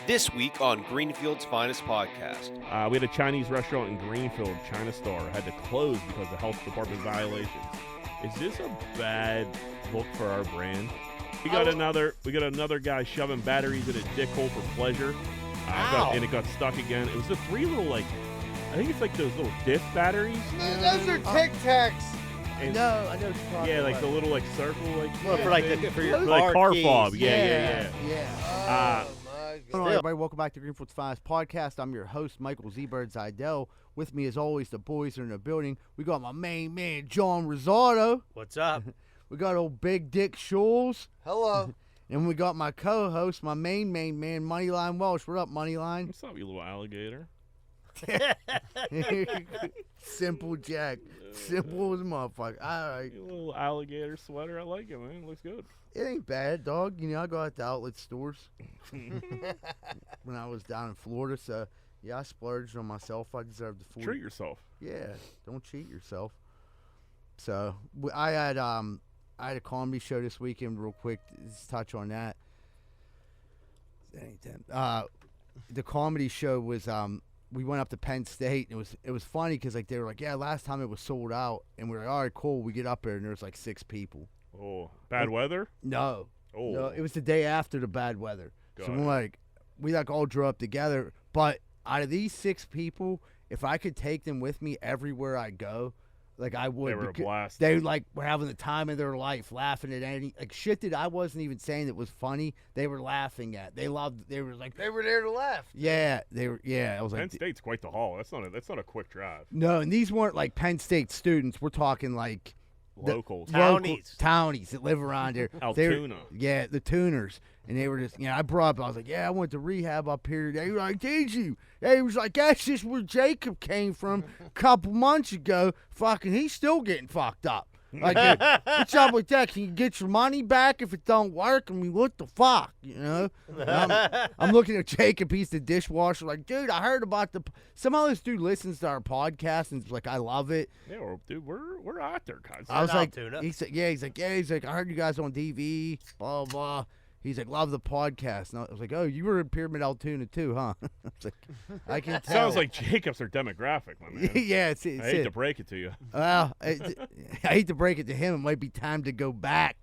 This week on Greenfield's Finest Podcast. We had a Chinese restaurant in Greenfield, China Star, had to close because of health department violations. Is this a bad look for our brand? We got another guy shoving batteries in a dick hole for pleasure, and it got stuck again. It was the three little, I think it's like those little diff batteries. Those are Tic Tacs. I know what you're talking Yeah, like about. the little circle, For your car keys. fob. Yeah. Oh, my Hello, God. everybody. Welcome back to Greenfield's Finest Podcast. I'm your host, Michael Z-Bird Zidell. With me, as always, the boys are in the building. We got my main man, John Rosado. What's up? We got old Big Dick Schulz. Hello. And we got my co-host, my main man, Moneyline Welsh. What up, Moneyline? What's up, you little alligator? Simple Jack. Simple as a motherfucker. All right. You little alligator sweater. I like it, man. It looks good. It ain't bad, dog. You know, I go out to outlet stores when I was down in Florida. So, yeah, I splurged on myself. I deserve the food. Treat yourself. Yeah, don't cheat yourself. So I had a comedy show this weekend. Real quick, just touch on that. The comedy show was we went up to Penn State, and it was funny because they were like, yeah, last time it was sold out, and we were like, all right, cool. We get up there and there's like 6 people. Oh, bad weather? No, Oh, it was the day after the bad weather. Got So it. we all drove up together. But out of these 6 people, if I could take them with me everywhere I go, I would. They were a blast. They were having the time of their life, laughing at any shit that I wasn't even saying that was funny. They were laughing at. They loved. They were like, They were there to laugh. yeah, they were. Yeah, I was Penn like, State's quite the haul. That's not a quick drive. no, and these weren't like Penn State students. We're talking like Locals. townies that live around there. They were- Altoona. Yeah, the tuners. And they were just, I brought up, I was like, yeah, I went to rehab up here. They were like, did you? They was like, that's just where Jacob came from a couple months ago. Fucking, he's still getting fucked up. Like, what's up with that? Can you get your money back if it don't work? I mean, what the fuck, And I'm looking at Jacob, he's the dishwasher, like, dude, I heard about somehow this dude listens to our podcast and is like, I love it. Yeah, dude, we're out there, guys. I was like, Altoona. he's like, I heard you guys on DV, blah, blah. He's like, love the podcast. And I was like, oh, you were in Pyramid Altoona too, huh? I was like, I can tell. Sounds like Jacob's our demographic, my man. yeah, it's I hate it. to break it to you. Well, I hate to break it to him. It might be time to go back.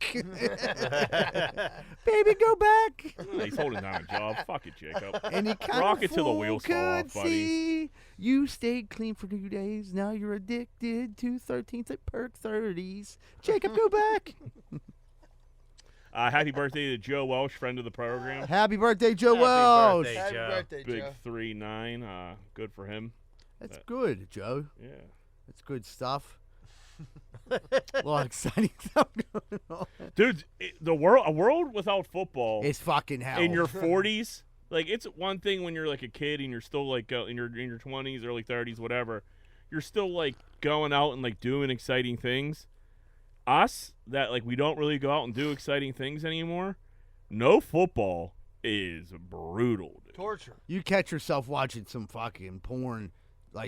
Baby, go back. He's holding down a job. Fuck it, Jacob. And he kind Rock of it till the wheels fall off, could buddy. see you stayed clean for 2 days. Now you're addicted to 13th at Perk 30s. Jacob, go back. Happy birthday to Joe Welsh, friend of the program. Happy birthday, Joe Happy Welsh. birthday. Happy Joe. birthday, Big Joe. 3'9". Good for him. That's good, Joe. Yeah. That's good stuff. A lot of exciting stuff going on. Dude, a world without football It's fucking hell. in your 40s, it's one thing when you're like a kid and you're still in your 20s, early 30s, whatever. You're still going out and doing exciting things. Us that we don't really go out and do exciting things anymore. No football is brutal, dude. Torture. You catch yourself watching some fucking porn,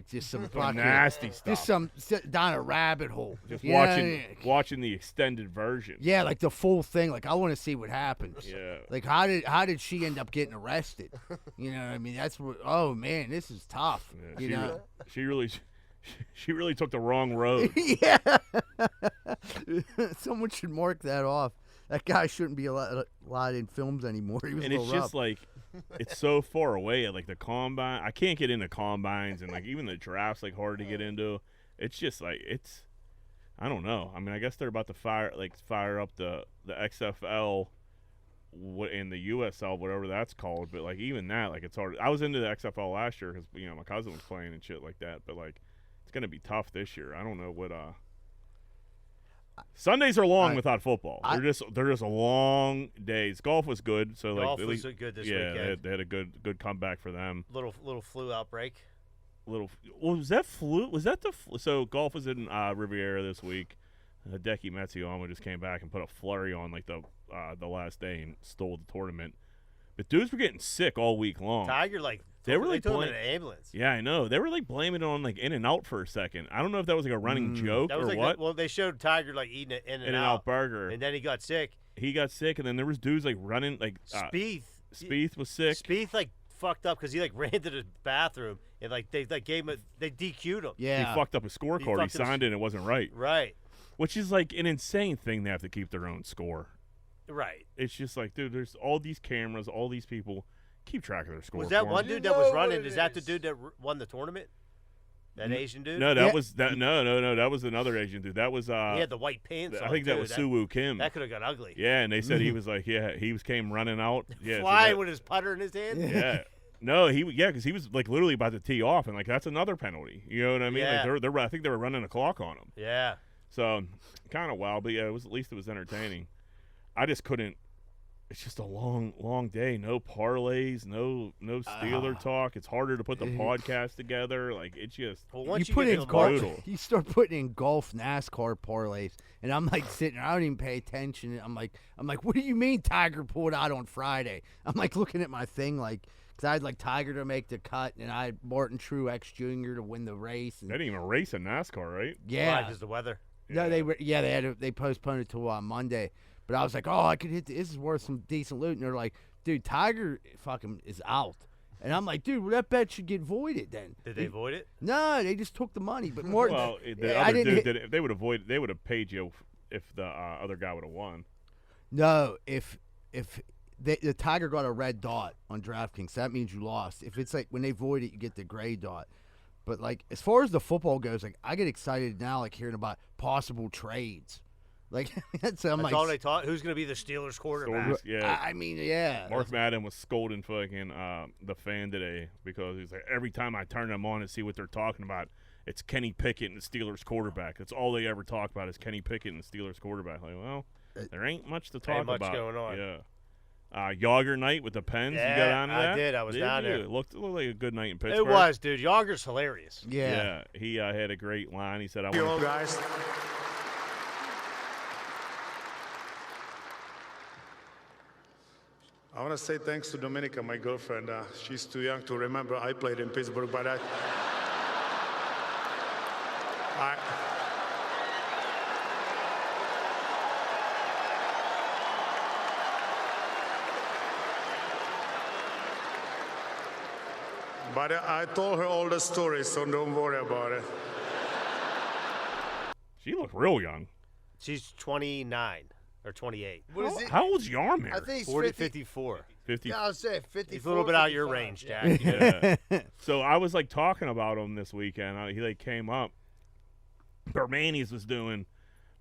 just some Some fucking nasty stuff. just some down a rabbit hole. Just You know what I mean? watching the extended version. Yeah, the full thing. I want to see what happens. Yeah. How did she end up getting arrested? You know what I mean? That's what. Oh man, this is tough. Yeah, you know. she really took the wrong road. Yeah. Someone should mark that off. That guy shouldn't be allowed in films anymore. He was And a it's little just rough. it's so far away at the combine. I can't get into combines and even the drafts hard to get into. It's just it's I don't know. I mean, I guess they're about to fire up the XFL and the USL, whatever that's called. But even that, it's hard. I was into the XFL last year because my cousin was playing and shit like that. But it's gonna be tough this year. I don't know what Sundays are long without football. They're just long days. Golf was good, so Golf at was least, good this yeah, weekend. they had a good comeback for them. Little flu outbreak. Was that flu? Was that the so golf was in Riviera this week. Hideki Matsuyama just came back and put a flurry on the last day and stole the tournament. But dudes were getting sick all week long. Tiger They were they like took him in blame- an ambulance. Yeah, I know. They were blaming it on In and Out for a second. I don't know if that was a running joke That was or what. well, they showed Tiger eating an In and Out burger. and then he got sick. He got sick, and then there was dudes running Spieth Spieth was sick. Spieth fucked up because he like ran to the bathroom and like they gave him they DQ'd him. Yeah. He fucked up his scorecard. He fucked up signed it and it wasn't right. Right. Which is like an insane thing. They have to keep their own score. Right. It's just like, dude, there's all these cameras, all these people. Keep track of their score. Was that for one 'em. dude You that was know running? what Is it that the is. dude that won the tournament? That Asian dude? No, that Yeah. was that. No, that was another Asian dude. That was He had the white pants on. I think that too. was Suwoo Kim. That could have got ugly. Yeah, and they said he was like, came running out. Yeah, so Flying that- with his putter in his hand? yeah. No, because he was like literally about to tee off, and like that's another penalty. You know what I mean? Yeah. Like I think they were running a clock on him. Yeah. So kind of wild, but yeah, at least it was entertaining. I just couldn't. It's just a long day. No parlays, no Steeler talk. It's harder to put the podcast together. Like it's just. Well, once You put get in to the golf. brutal. You start putting in golf NASCAR parlays, and I'm like sitting. I don't even pay attention. I'm like, what do you mean Tiger pulled out on Friday? I'm like looking at my thing, like, because I had like Tiger to make the cut, and I had Martin Truex Jr. to win the race. And, They didn't even race in NASCAR, right? yeah, because the weather. no, they postponed it to Monday. But I was like, oh, I could hit. This is worth some decent loot. And they're like, dude, Tiger fucking is out. And I'm like, dude, well, that bet should get voided then. Did they void it? No, they just took the money. But Martin, Well, the yeah, I other didn't dude hit- did it. If they would have they would have paid you if the other guy would have won. No, if the Tiger got a red dot on DraftKings, that means you lost. If it's like when they void it, you get the gray dot. But like as far as the football goes, like I get excited now, like hearing about possible trades. Like that's That's like all they taught. Who's going to be the Steelers quarterback? Steelers, yeah. I mean, yeah. Mark Madden was scolding fucking the fan today because he's like, every time I turn them on and see what they're talking about, it's Kenny Pickett and the Steelers quarterback. That's all they ever talk about is Kenny Pickett and the Steelers quarterback. Like, well, there ain't much to talk Ain't much about. going on. Yeah. Jagr night with the Pens. Yeah, you got on to I that? did. I was down you? there. It looked like a good night in Pittsburgh. It was, dude. Yager's hilarious. Yeah. He had a great line. He said, You all guys. I want to say thanks to Dominica, my girlfriend. She's too young to remember I played in Pittsburgh, but I told her all the stories, so don't worry about it. She looked real young. She's 29 or 28. What is it? How old's Yarmir? I think he's 40, 50. 54. 50. Yeah, I was saying 50. He's a little bit out of your range, Jack. Yeah. So I was like talking about him this weekend. He like came up. Bermani's was doing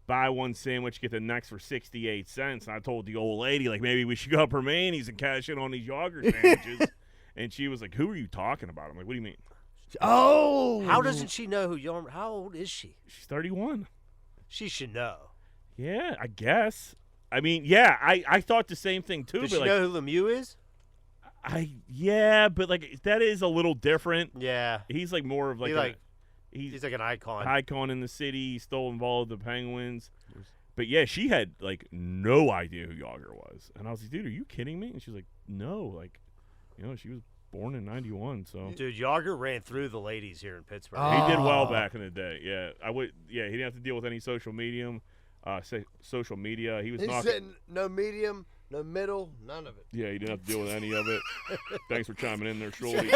buy one sandwich, get the next for 68 cents. And I told the old lady, like, maybe we should go up Bermani's and cash in on these Jagr sandwiches. And she was like, who are you talking about? I'm like, what do you mean? Oh. How doesn't she know who Yarm? How old is she? She's 31. She should know. Yeah, I guess. I mean, yeah, I thought the same thing too. Does but she like, know who Lemieux is? but like that is a little different. Yeah. He's like more of like He's like an icon. icon in the city. He's still involved with the Penguins. But yeah, she had like no idea who Jagr was, and I was like, "Dude, are you kidding me?" And she's like, "No, like, she was born in '91, so Dude, Jagr ran through the ladies here in Pittsburgh. Oh. he did well back in the day." Yeah, I would. Yeah, he didn't have to deal with any social media. Social media. He was He knocking. said no medium, no middle, none of it. Yeah, he didn't have to deal with any of it. Thanks for chiming in there, Shirley.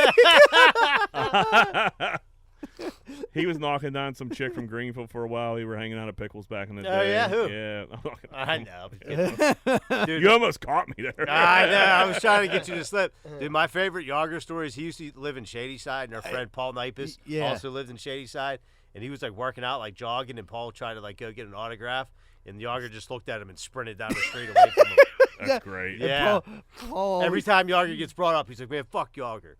He was knocking down some chick from Greenfield for a while. We were hanging out at Pickles back in the day. Oh, yeah? Who? Yeah. I know. Dude, You almost caught me there. I know. I was trying to get you to slip. Dude, my favorite Jagr story is he used to live in Shadyside, and our friend Paul Nipis Yeah. also lived in Shadyside. And he was like working out, like jogging, and Paul tried to like go get an autograph, and Jagr just looked at him and sprinted down the street away from him. That's great. Yeah. Paul Every time Jagr gets brought up, he's like, "Man, fuck Jagr."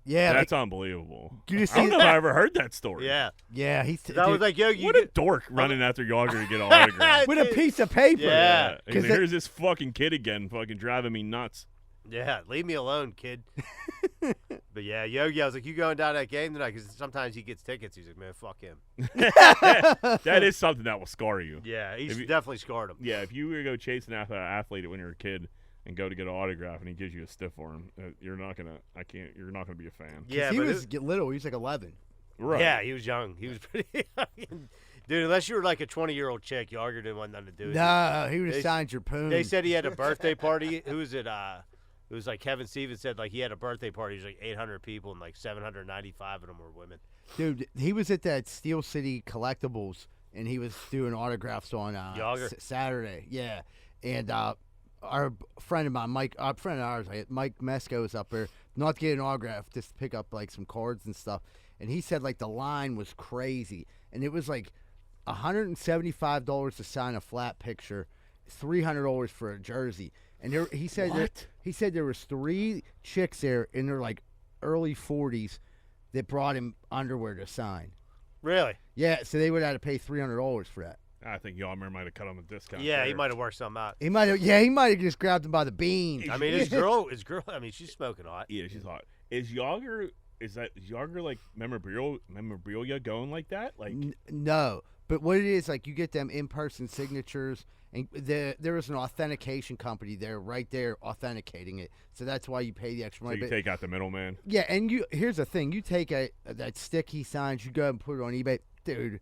yeah, That's unbelievable. You just I don't see- know if I ever heard that story. Yeah. yeah, he's I was like, "Yo, you What a dork running after Jagr to get an autograph. with a piece of paper. Yeah. He's like, 'Cause here's this fucking kid again, fucking driving me nuts. Yeah, leave me alone, kid." But yeah, Yogi, I was like, "You going down that game tonight?" Because sometimes he gets tickets. He's like, "Man, fuck him." That is something that will scar you. Yeah, he's If you- definitely scarred him. Yeah, if you were to go chasing after an athlete when you're a kid and go to get an autograph and he gives you a stiff arm, you're not gonna be a fan. Yeah, he but was little. He was like 11. Right. yeah, he was young. He was pretty young. Dude, unless you were like a 20-year-old chick, Jagr didn't want nothing to do with it. No, he would have They- signed your poon. They said he had a birthday party. Who was it? It was like Kevin Stevens said, like he had a birthday party. There's like 800 people, and like 795 of them were women. Dude, he was at that Steel City Collectibles, and he was doing autographs on Jagr. Saturday. Yeah, and our friend of mine, friend of ours, Mike Mesco, was up there, not to get an autograph, just to pick up like some cards and stuff. And he said like the line was crazy, and it was like $175 to sign a flat picture, $300 for a jersey. And he said there was 3 chicks there in their like early 40s that brought him underwear to sign. Really? Yeah, so they would have to pay $300 for that. I think Yalmer might have cut him a discount. Yeah, there. he might have worked something out. He might have just grabbed him by the beans. I mean, his girl. I mean, she's smoking hot. Yeah, she's hot. Is Jagr like memorabilia going like that? Like No, but what it is, like you get them in-person signatures, and there is an authentication company there, right there, authenticating it. So that's why you pay the extra so money. you take out the middleman. Yeah, and here's the thing: you take that stick he signs, you go and put it on eBay, dude.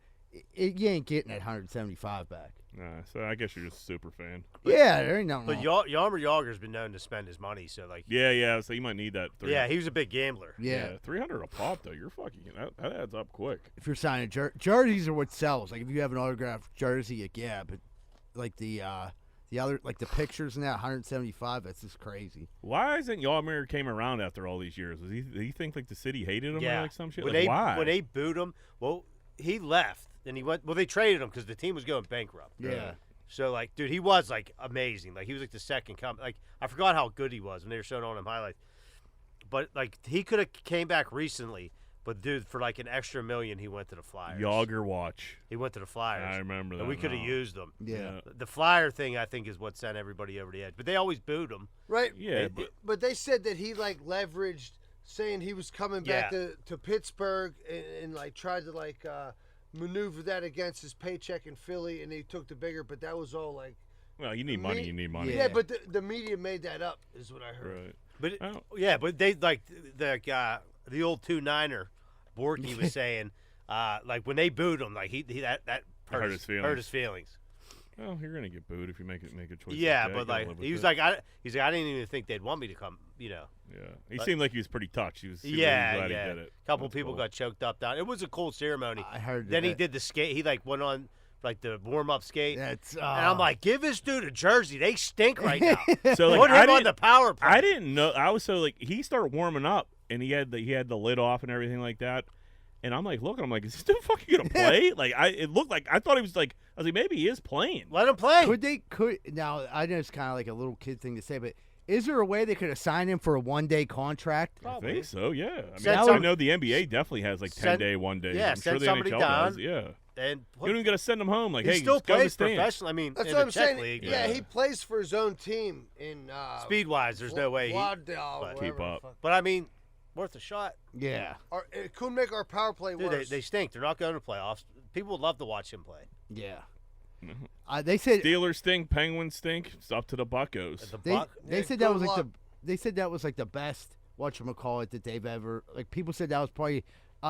You ain't getting that 175 back. Nah, so I guess you're just a super fan. Yeah, there ain't nothing But wrong. Yalmer Yager's been known to spend his money, so like. Yeah. So you might need that. Yeah, he was a big gambler. Yeah. 300 a pop though. You're fucking that adds up quick. If you're signing jerseys are what sells. Like if you have an autographed jersey, yeah, but like the other, like the pictures and that 175, that's just crazy. Why hasn't Yalmer came around after all these years? Did he think like the city hated him Yeah. or like some shit? When Like, they why? when they booed him, well, he left and he went. Well, they traded him because the team was going bankrupt. Yeah. So like, dude, he was like amazing. Like he was like the second like I forgot how good he was when they were showing on him highlights. But like he could have came back recently. But dude, for like an extra $1 million, he went to the Flyers. Jagr watch. He went to the Flyers. I remember that. And we could have now. used them. Yeah. The Flyer thing, I think, is what sent everybody over the edge. But they always booed him. Right. Yeah, But they said that he like leveraged saying he was coming back to Pittsburgh and like tried to like maneuver that against his paycheck in Philly, and he took the bigger. But that was all like. well, you need money. You need money. Yeah, but the media made that up, is what I heard. Right. But Oh. yeah, but they like the old 2-9er Borky was saying, like when they booed him, like he that hurt his feelings. Well, you're gonna get booed if you make a choice. Yeah, like that. but You gotta like live with he was it. like I didn't even think they'd want me to come. You know. Yeah, he seemed like he was pretty touched. He was glad Yeah. he did it. A couple That's people cool. got choked up down. It was a cool ceremony. I heard Then he that. did the skate. He like went on like the warm up skate. That's and I'm like, give this dude a jersey. They stink right now. So like Put I him on didn't, the power play. I didn't know. I was so like he started warming up and he had the lid off and everything like that. And I'm like, look, I'm like, is this dude fucking gonna play? Like it looked like I thought he was like I was like maybe he is playing. Let him play. could now I know it's kind of like a little kid thing to say, but is there a way they could assign him for a 1-day contract? I think so. Yeah. I mean, Send I some- know the NBA definitely has like 10-day, 1 day. yeah, I'm send sure the somebody NHL down. does. Yeah. And You put, don't even gotta send him home. Like, he hey, still just go to the plays stands. professional. I mean, That's in what the I'm Czech saying. league. Yeah, he plays for his own team in Speed wise, there's no way he. Waterboy, but- Keep wherever the up. fuck. But I mean, worth a shot. Yeah, It could make our power play Dude, worse. they stink. They're not going to playoffs. People would love to watch him play. yeah. Mm-hmm. They said Steelers stink, Penguins stink. It's up to the Buccos. The they, Buck, they Yeah, said that good was like luck. they said that was like the best whatchamacallit that they've ever like. People said that was probably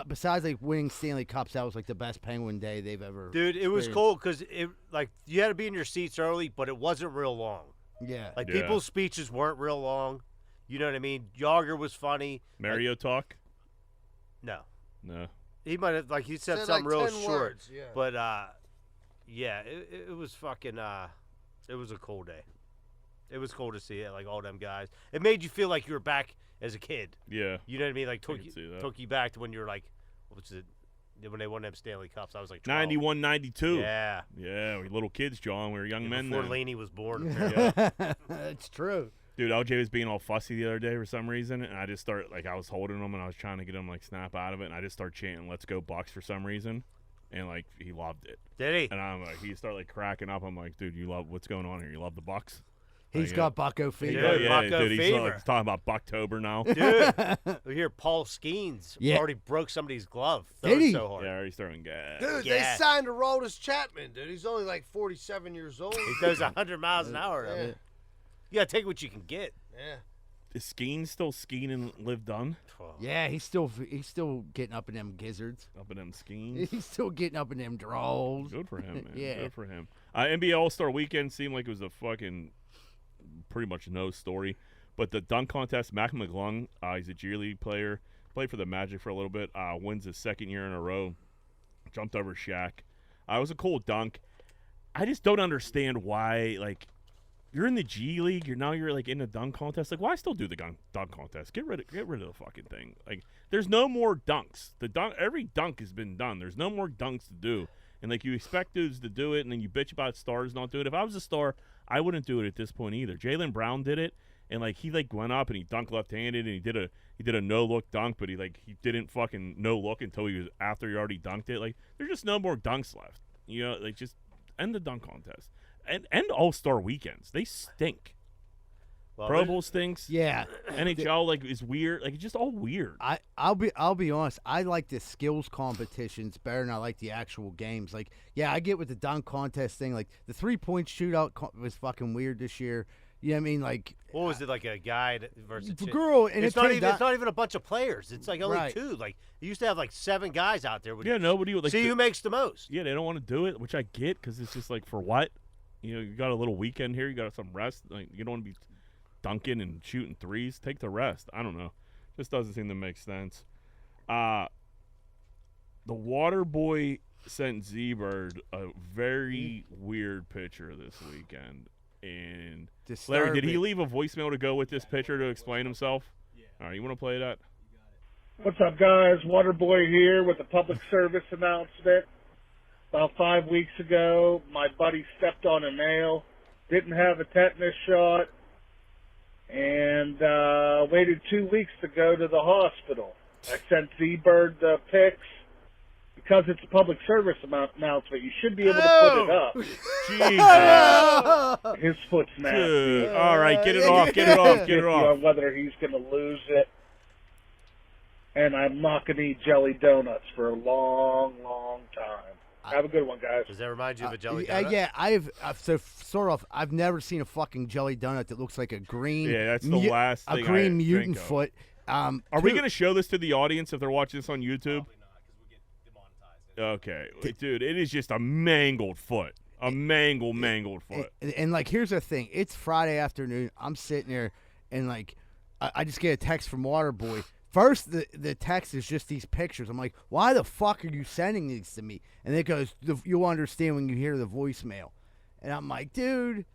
besides like winning Stanley Cups, that was like the best Penguin day they've ever. dude, it was experienced. cool because it like you had to be in your seats early, but it wasn't real long. Yeah, Like Yeah. people's speeches weren't real long. You know what I mean? Jagr was funny. Mario talk? No, No. he might have like he said Said, something like, real 10 short. words, yeah. But yeah, it was fucking. It was a cool day. It was cool to see it, like all them guys. It made you feel like you were back as a kid. Yeah. You know what I mean? Like I can see that. took you back to when you were like, what was it? When they won them Stanley Cups, I was like 12. 91, 92. Yeah. Yeah, we were little kids, John. We were young men Before then. Laney was born. apparently. That's true. Dude, LJ was being all fussy the other day for some reason, and I just started, like, I was holding him, and I was trying to get him, like, snap out of it, and I just started chanting, let's go Bucks for some reason, and, like, he loved it. Did he? And I'm like, he started, like, cracking up. I'm like, dude, you love, what's going on here? You love the Bucks? He's Like, got Bucko fever. Yeah, yeah, Bucko dude, he's, fever. he's talking about Bucktober now. Dude, we hear Paul Skeens Yeah. already broke somebody's glove. Did Throwing he? so hard. Yeah, he's throwing gas. Dude, Yeah. they signed Aroldis Chapman, dude. He's only like 47 years old. He goes 100 miles an hour. Yeah. You got to take what you can get. Yeah. Is Skeen still Skeen and Live Done? Yeah, he's still getting up in them gizzards. Up in them Skeens? He's still getting up in them draws. Good for him, man. Yeah. Good for him. NBA All-Star Weekend seemed like it was a fucking pretty much no story. But the dunk contest, Mac McClung, he's a G League player, played for the Magic for a little bit, wins his second year in a row, jumped over Shaq. It was a cool dunk. I just don't understand why, like, you're in the G League, you're like in a dunk contest. Like, why still do the dunk contest? Get rid of the fucking thing. Like, there's no more dunks. Every dunk has been done. There's no more dunks to do. And like, you expect dudes to do it, and then you bitch about stars not doing it. If I was a star, I wouldn't do it at this point either. Jaylen Brown did it, and like he like went up and he dunked left-handed, and he did a no look dunk, but he didn't fucking no look until after he already dunked it. Like, there's just no more dunks left. You know, like, just end the dunk contest. And All-Star weekends. They stink. Well, Pro Bowl stinks. Yeah. NHL like is weird. Like, it's just all weird. I'll be honest. I like the skills competitions better than I like the actual games. Like, yeah, I get with the dunk contest thing. Like, the 3-point shootout was fucking weird this year. You know what I mean? Like, what was it, like a guy versus a girl? And it's not even a bunch of players. It's like only Right. 2. Like, you used to have like 7 guys out there. Yeah, nobody would, like, see who makes the most. Yeah, they don't want to do it, which I get, because it's just like, for what? You know, you got a little weekend here. You got some rest. Like, you don't want to be dunking and shooting threes. Take the rest. I don't know. Just doesn't seem to make sense. The Waterboy sent Z-Bird a very weird picture this weekend. And Larry, did he leave a voicemail to go with this picture to explain himself? Yeah. All right, you want to play that? What's up, guys? Waterboy here with a public service announcement. About 5 weeks ago, my buddy stepped on a nail, didn't have a tetanus shot, and waited 2 weeks to go to the hospital. I sent Z-Bird the pics. Because it's a public service announcement, you should be able to put it up. Jesus. His foot's nasty. Dude. All right, get it off, get it off, get it off. Whether he's going to lose it. And I'm not going to eat jelly donuts for a long, long time. Have a good one, guys. Does that remind you of a jelly donut? Yeah, I've never seen a fucking jelly donut that looks like a green. Yeah, that's the last thing a green I mutant think of. foot. Are we going to show this to the audience if they're watching this on YouTube? Okay, dude, it is just a mangled foot. A mangled foot. And like, here's the thing. It's Friday afternoon. I'm sitting there, and like, I just get a text from Waterboy. First, the text is just these pictures. I'm like, why the fuck are you sending these to me? And it goes, you'll understand when you hear the voicemail. And I'm like, dude.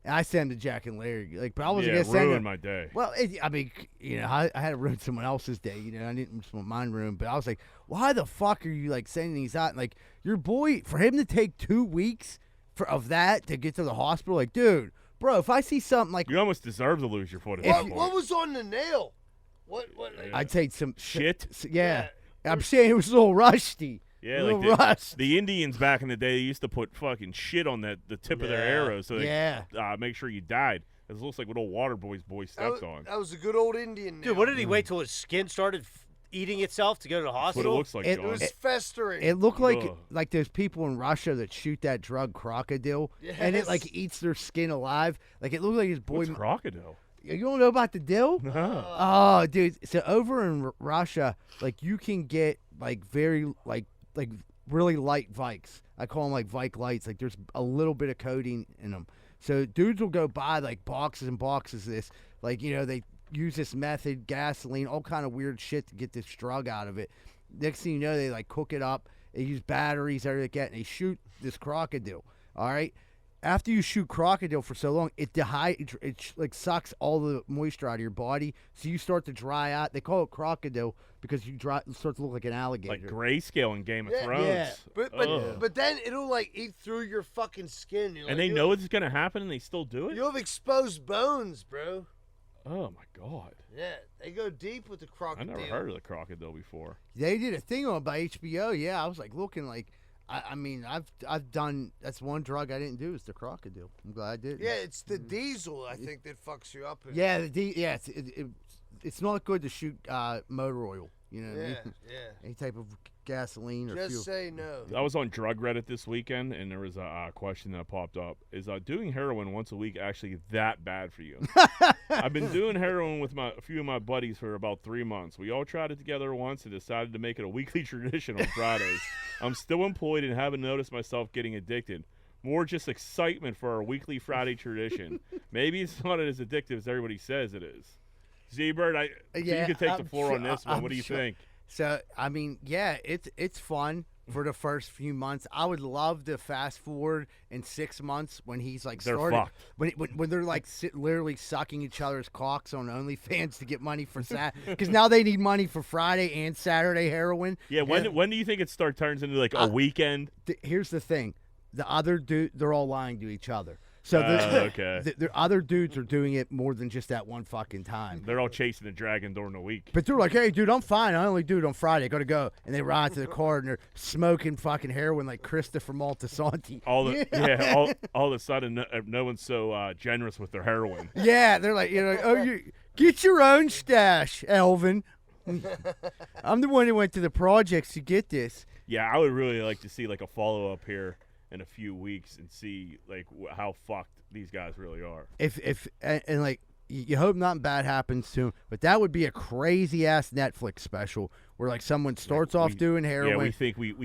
And I sent them to Jack and Larry. Like, but I wasn't gonna send ruined my day. Well, I mean, you know, I had to ruin someone else's day. You know, I didn't just want mine ruined. But I was like, why the fuck are you like sending these out? And, like, your boy, for him to take 2 weeks of that to get to the hospital, like, dude, bro, if I see something like, you almost deserve to lose your foot. What was on the nail? What? I'd say some shit. Yeah, I'm saying it was a little rusty. Yeah, like the Indians back in the day, they used to put fucking shit on the tip of their arrows so they make sure you died. It looks like what old Waterboy's boy stepped on. That was a good old Indian nail. Dude, what did he wait till his skin started eating itself to go to the hospital? That's what it looks like, It was festering. It looked like those people in Russia that shoot that drug Crocodil, and it like eats their skin alive. Like, it looked like his boy. What's Crocodil? You don't know about the dill? No. Oh, dude. So over in Russia, like, you can get like very like really light Vikes. I call them like Vike lights. Like, there's a little bit of codeine in them. So dudes will go buy like boxes and boxes of this. Like, you know, they use this method, gasoline, all kind of weird shit to get this drug out of it. Next thing you know, they like cook it up. They use batteries, everything like that, and they shoot this Crocodil. All right. After you shoot Crocodil for so long, it like sucks all the moisture out of your body, so you start to dry out. They call it Crocodil because you start to look like an alligator. Like Grayscale in Game of Thrones. Yeah. But then it'll like eat through your fucking skin. And they know it's gonna happen, and they still do it. You have exposed bones, bro. Oh my god. Yeah, they go deep with the Crocodil. I never heard of the Crocodile before. They did a thing on it by HBO. Yeah, I was like looking like. I mean, I've done. That's one drug I didn't do is the Crocodile. I'm glad I did. Yeah, it's the diesel. I think that fucks you up. Yeah, it's not good to shoot motor oil. You know what I mean? Yeah. Any type of gasoline or fuel. Just say no. I was on Drug Reddit this weekend, and there was a question that popped up. Is doing heroin once a week actually that bad for you? I've been doing heroin with a few of my buddies for about 3 months. We all tried it together once and decided to make it a weekly tradition on Fridays. I'm still employed and haven't noticed myself getting addicted. More just excitement for our weekly Friday tradition. Maybe it's not as addictive as everybody says it is. Z-Bird, so you can take the floor on this one. What do you think? So, I mean, yeah, it's fun for the first few months. I would love to fast forward in 6 months when he's like They're started fucked. when they're like literally sucking each other's cocks on OnlyFans to get money for because now they need money for Friday and Saturday heroin. Yeah, when do you think it turns into like a weekend? Here's the thing. The other dude, they're all lying to each other. So okay. the other dudes are doing it more than just that one fucking time. They're all chasing the dragon during the week. But they're like, hey, dude, I'm fine. I only do it on Friday. Gotta go. And they ride to the car and they're smoking fucking heroin like Christopher Moltisanti. All of a sudden, no one's so generous with their heroin. Yeah, they're like, oh, you get your own stash, Elvin. I'm the one who went to the projects to get this. Yeah, I would really like to see like a follow up here in a few weeks and see like how fucked these guys really are. If like you hope nothing bad happens to him, but that would be a crazy ass Netflix special where like someone starts off doing heroin. Yeah, we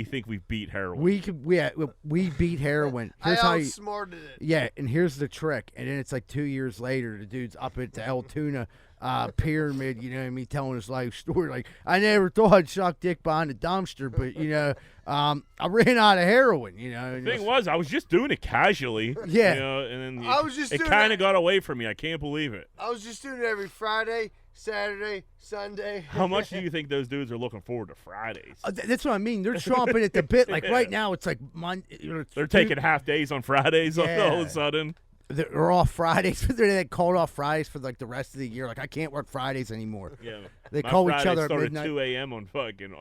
think we beat heroin. We beat heroin. Here's I how outsmarted it. Yeah, and here's the trick. And then it's like 2 years later, the dude's up at the El Tuna pyramid, you know what I mean, telling his life story. Like, I never thought I'd suck dick behind a dumpster, but, I ran out of heroin, The thing was, I was just doing it casually. Yeah. And then I was just it doing kind it. of got away from me. I can't believe it. I was just doing it every Friday, Saturday, Sunday. How much do you think those dudes are looking forward to Fridays? That's what I mean. They're chomping at the bit. Like, right now, it's like Monday. They're taking half days on Fridays all of a sudden. They're off Fridays. They called off Fridays for like the rest of the year. Like, I can't work Fridays anymore. Yeah, they call each other at midnight. midnight. 2 a.m. on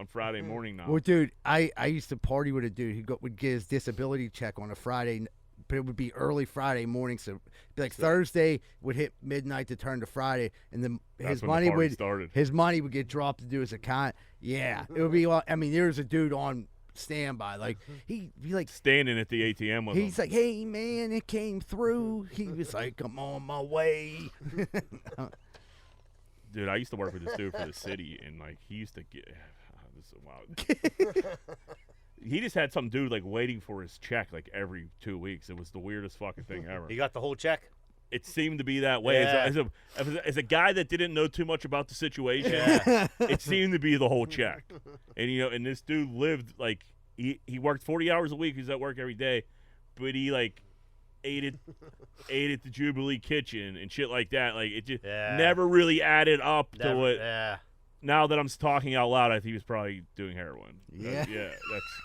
Friday morning now. Well, dude, I used to party with a dude who would get his disability check on a Friday, but it would be early Friday morning. So it'd be like Thursday would hit midnight to turn to Friday, and then his money would get dropped into his account. Yeah, it would be. I mean, there's a dude on standby, like he'd be like standing at the ATM with him. He's like, hey man, it came through. He was like, I'm on my way. Dude, I used to work with this dude for the city, and like he used to get this is wild. He just had some dude like waiting for his check like every 2 weeks. It was the weirdest fucking thing ever. You got the whole check? It seemed to be that way. Yeah. As a guy that didn't know too much about the situation, it seemed to be the whole check. And and this dude lived like he worked 40 hours a week. He was at work every day, but he like ate at the Jubilee Kitchen and shit like that. Like it just never really added up to what. Yeah. Now that I'm talking out loud, I think he was probably doing heroin. Yeah.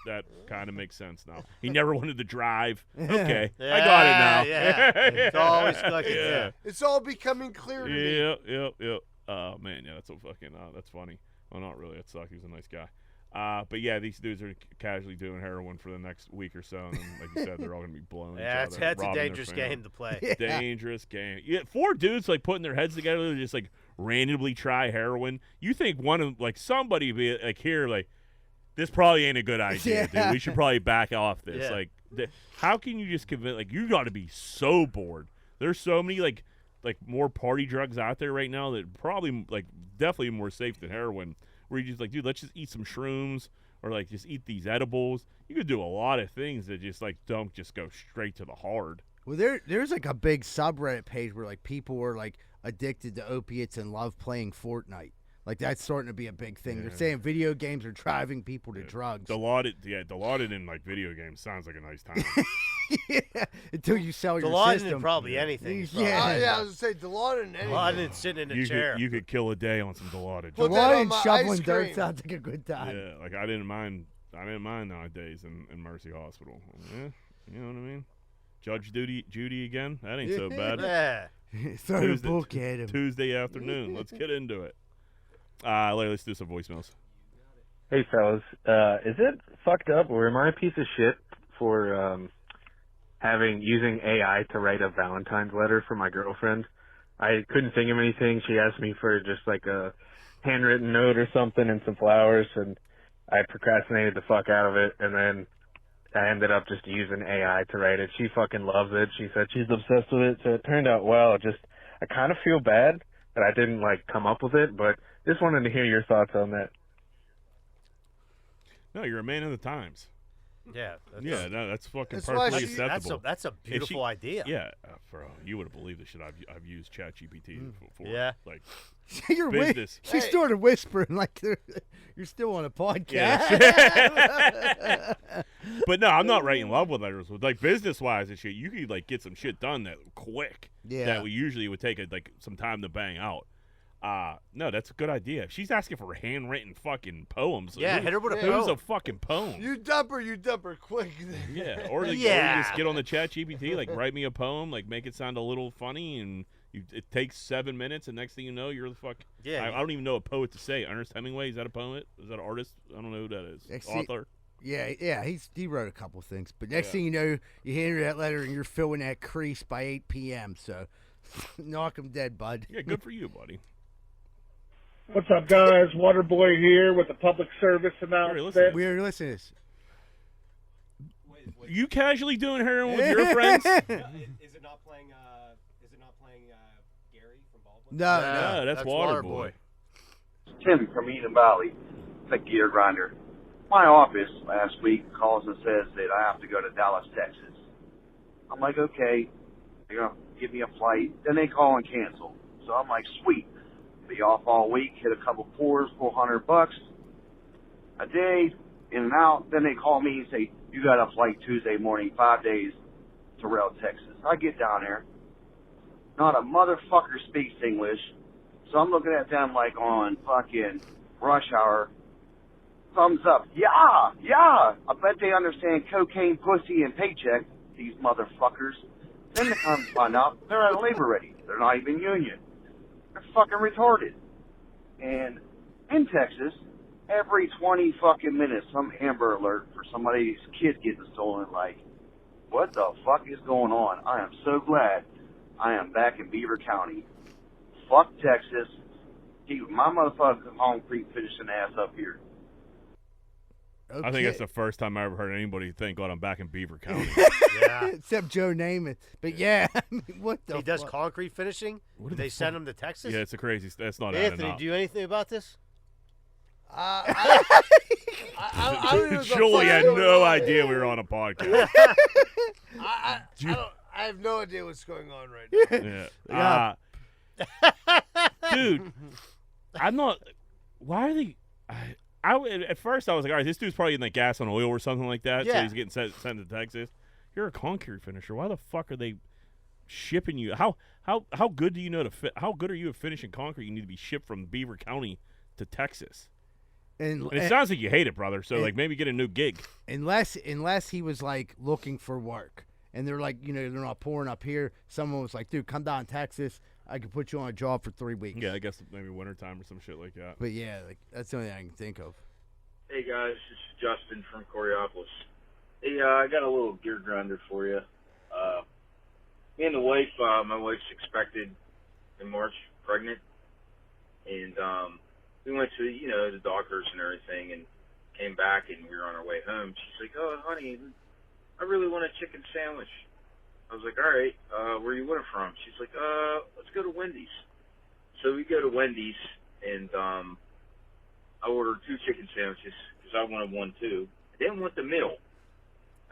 That kind of makes sense now. He never wanted to drive. Okay, I got it now. Yeah. It's always like It's all becoming clear to me. Yep. Oh man, yeah, that's so fucking. That's funny. Well, not really. That sucks. He was a nice guy. But yeah, these dudes are casually doing heroin for the next week or so, and then, like you said, they're all gonna be blowing. Yeah, each other, that's a robbing their dangerous family. game to play. Yeah. Dangerous game. Yeah, 4 dudes like putting their heads together to just like randomly try heroin. You think one of like somebody be like here like this probably ain't a good idea, dude. We should probably back off this. Yeah. Like, how can you just convince? Like, you got to be so bored. There's so many like more party drugs out there right now that probably like definitely more safe than heroin. Where you just like, dude, let's just eat some shrooms or like just eat these edibles. You could do a lot of things that just like don't just go straight to the hard. Well, there's like a big subreddit page where like people are like addicted to opiates and love playing Fortnite. Like that's starting to be a big thing. Yeah. They're saying video games are driving people to drugs. Dilaudid in like video games sounds like a nice time. Yeah, until you sell your Dilaudid system. in probably anything. Yeah. I was gonna say Dilaudid and anything. Dilaudid sitting in a chair. You could kill a day on some Dilaudid. Put that on Dilaudid my shoveling ice dirt cream. sounds like a good time. Yeah, like I didn't mind nowadays in Mercy Hospital. Yeah, you know what I mean? Judge Judy again? That ain't so bad. Yeah. Throw the book at him. Tuesday afternoon. Let's get into it. Larry, let's do some voicemails. Hey, fellas. Is it fucked up or am I a piece of shit for using AI to write a Valentine's letter for my girlfriend? I couldn't think of anything. She asked me for just like a handwritten note or something and some flowers, and I procrastinated the fuck out of it, and then I ended up just using AI to write it. She fucking loves it. She said she's obsessed with it, so it turned out well. I kind of feel bad that I didn't like come up with it, but just wanted to hear your thoughts on that. No, you're a man of the times. Yeah. Yeah, no, that's fucking That's why perfectly she- acceptable. That's a beautiful idea. Yeah, bro, you would have believed the shit I've used ChatGPT for. Yeah. Like You're business. She started whispering like you're still on a podcast. Yeah. But no, I'm not writing love letters. Like business wise and shit, you could like get some shit done that quick. Yeah. That we usually would take some time to bang out. No, that's a good idea. If she's asking for handwritten fucking poems. Yeah, hit her with a Who's poem. a fucking poem? You dump her quick. Yeah, or you just get on the ChatGPT, like write me a poem, like make it sound a little funny, and it takes 7 minutes, and next thing you know, you're the fuck. Yeah, I don't even know a poet to say. Ernest Hemingway, is that a poet? Is that an artist? I don't know who that is. Author. Yeah, he wrote a couple things, but next thing you know, you hand her that letter and you're filling that crease by 8 p.m. So knock him dead, bud. Yeah, good for you, buddy. What's up, guys? Waterboy here with a public service announcement. We're listening to this. You casually doing heroin with your friends? Is it not playing? Gary from Baldwin? No, that's Waterboy. Tim from Eden Valley, the gear grinder. My office last week calls and says that I have to go to Dallas, Texas. I'm like, okay, they're going to give me a flight. Then they call and cancel. So I'm like, sweet. Be off all week, hit a couple pours, $400 a day, in and out. Then they call me and say, you got a flight Tuesday morning, 5 days to Rail, Texas. I get down there. Not a motherfucker speaks English. So I'm looking at them like on fucking rush hour. Thumbs up. Yeah. I bet they understand cocaine, pussy, and paycheck, these motherfuckers. Then they come find out they're at labor ready. They're not even union. They're fucking retarded. And in Texas, every 20 fucking minutes, some Amber Alert for somebody's kid getting stolen. Like, what the fuck is going on? I am so glad I am back in Beaver County. Fuck Texas. Keep my motherfucking concrete finishing ass up here. Okay. I think that's the first time I ever heard anybody thank God I'm back in Beaver County. Yeah. Except Joe Namath. But yeah, I mean, what the He does fuck? concrete finishing? Did they send him to Texas? Yeah, it's a crazy. That's not adding Anthony, up. do you know anything about this? I don't even know Julie had what's no going on. idea we were on a podcast. I have no idea what's going on right now. Dude, I'm not. Why are they? At first I was like, all right, this dude's probably in like gas and oil or something like that. So Yeah. he's getting sent to Texas. You're a concrete finisher. Why the fuck are they shipping you? How good do you know to fit? How good are you at finishing concrete? You need to be shipped from Beaver County to Texas. And it sounds like you hate it, brother. So like maybe get a new gig. Unless he was like looking for work, and they're like, they're not pouring up here. Someone was like, dude, come down to Texas. I could put you on a job for 3 weeks. Yeah, I guess maybe wintertime or some shit like that. But yeah, like that's the only thing I can think of. Hey guys, this is Justin from Coriopolis. Hey, I got a little gear grinder for you. Me and the wife, my wife's expected in March, pregnant, and we went to the doctors and everything, and came back, and we were on our way home. She's like, "Oh, honey, I really want a chicken sandwich." I was like, all right, where you want it from? She's like, let's go to Wendys. So we go to Wendys, and I ordered 2 chicken sandwiches because I wanted one too. I didn't want the meal.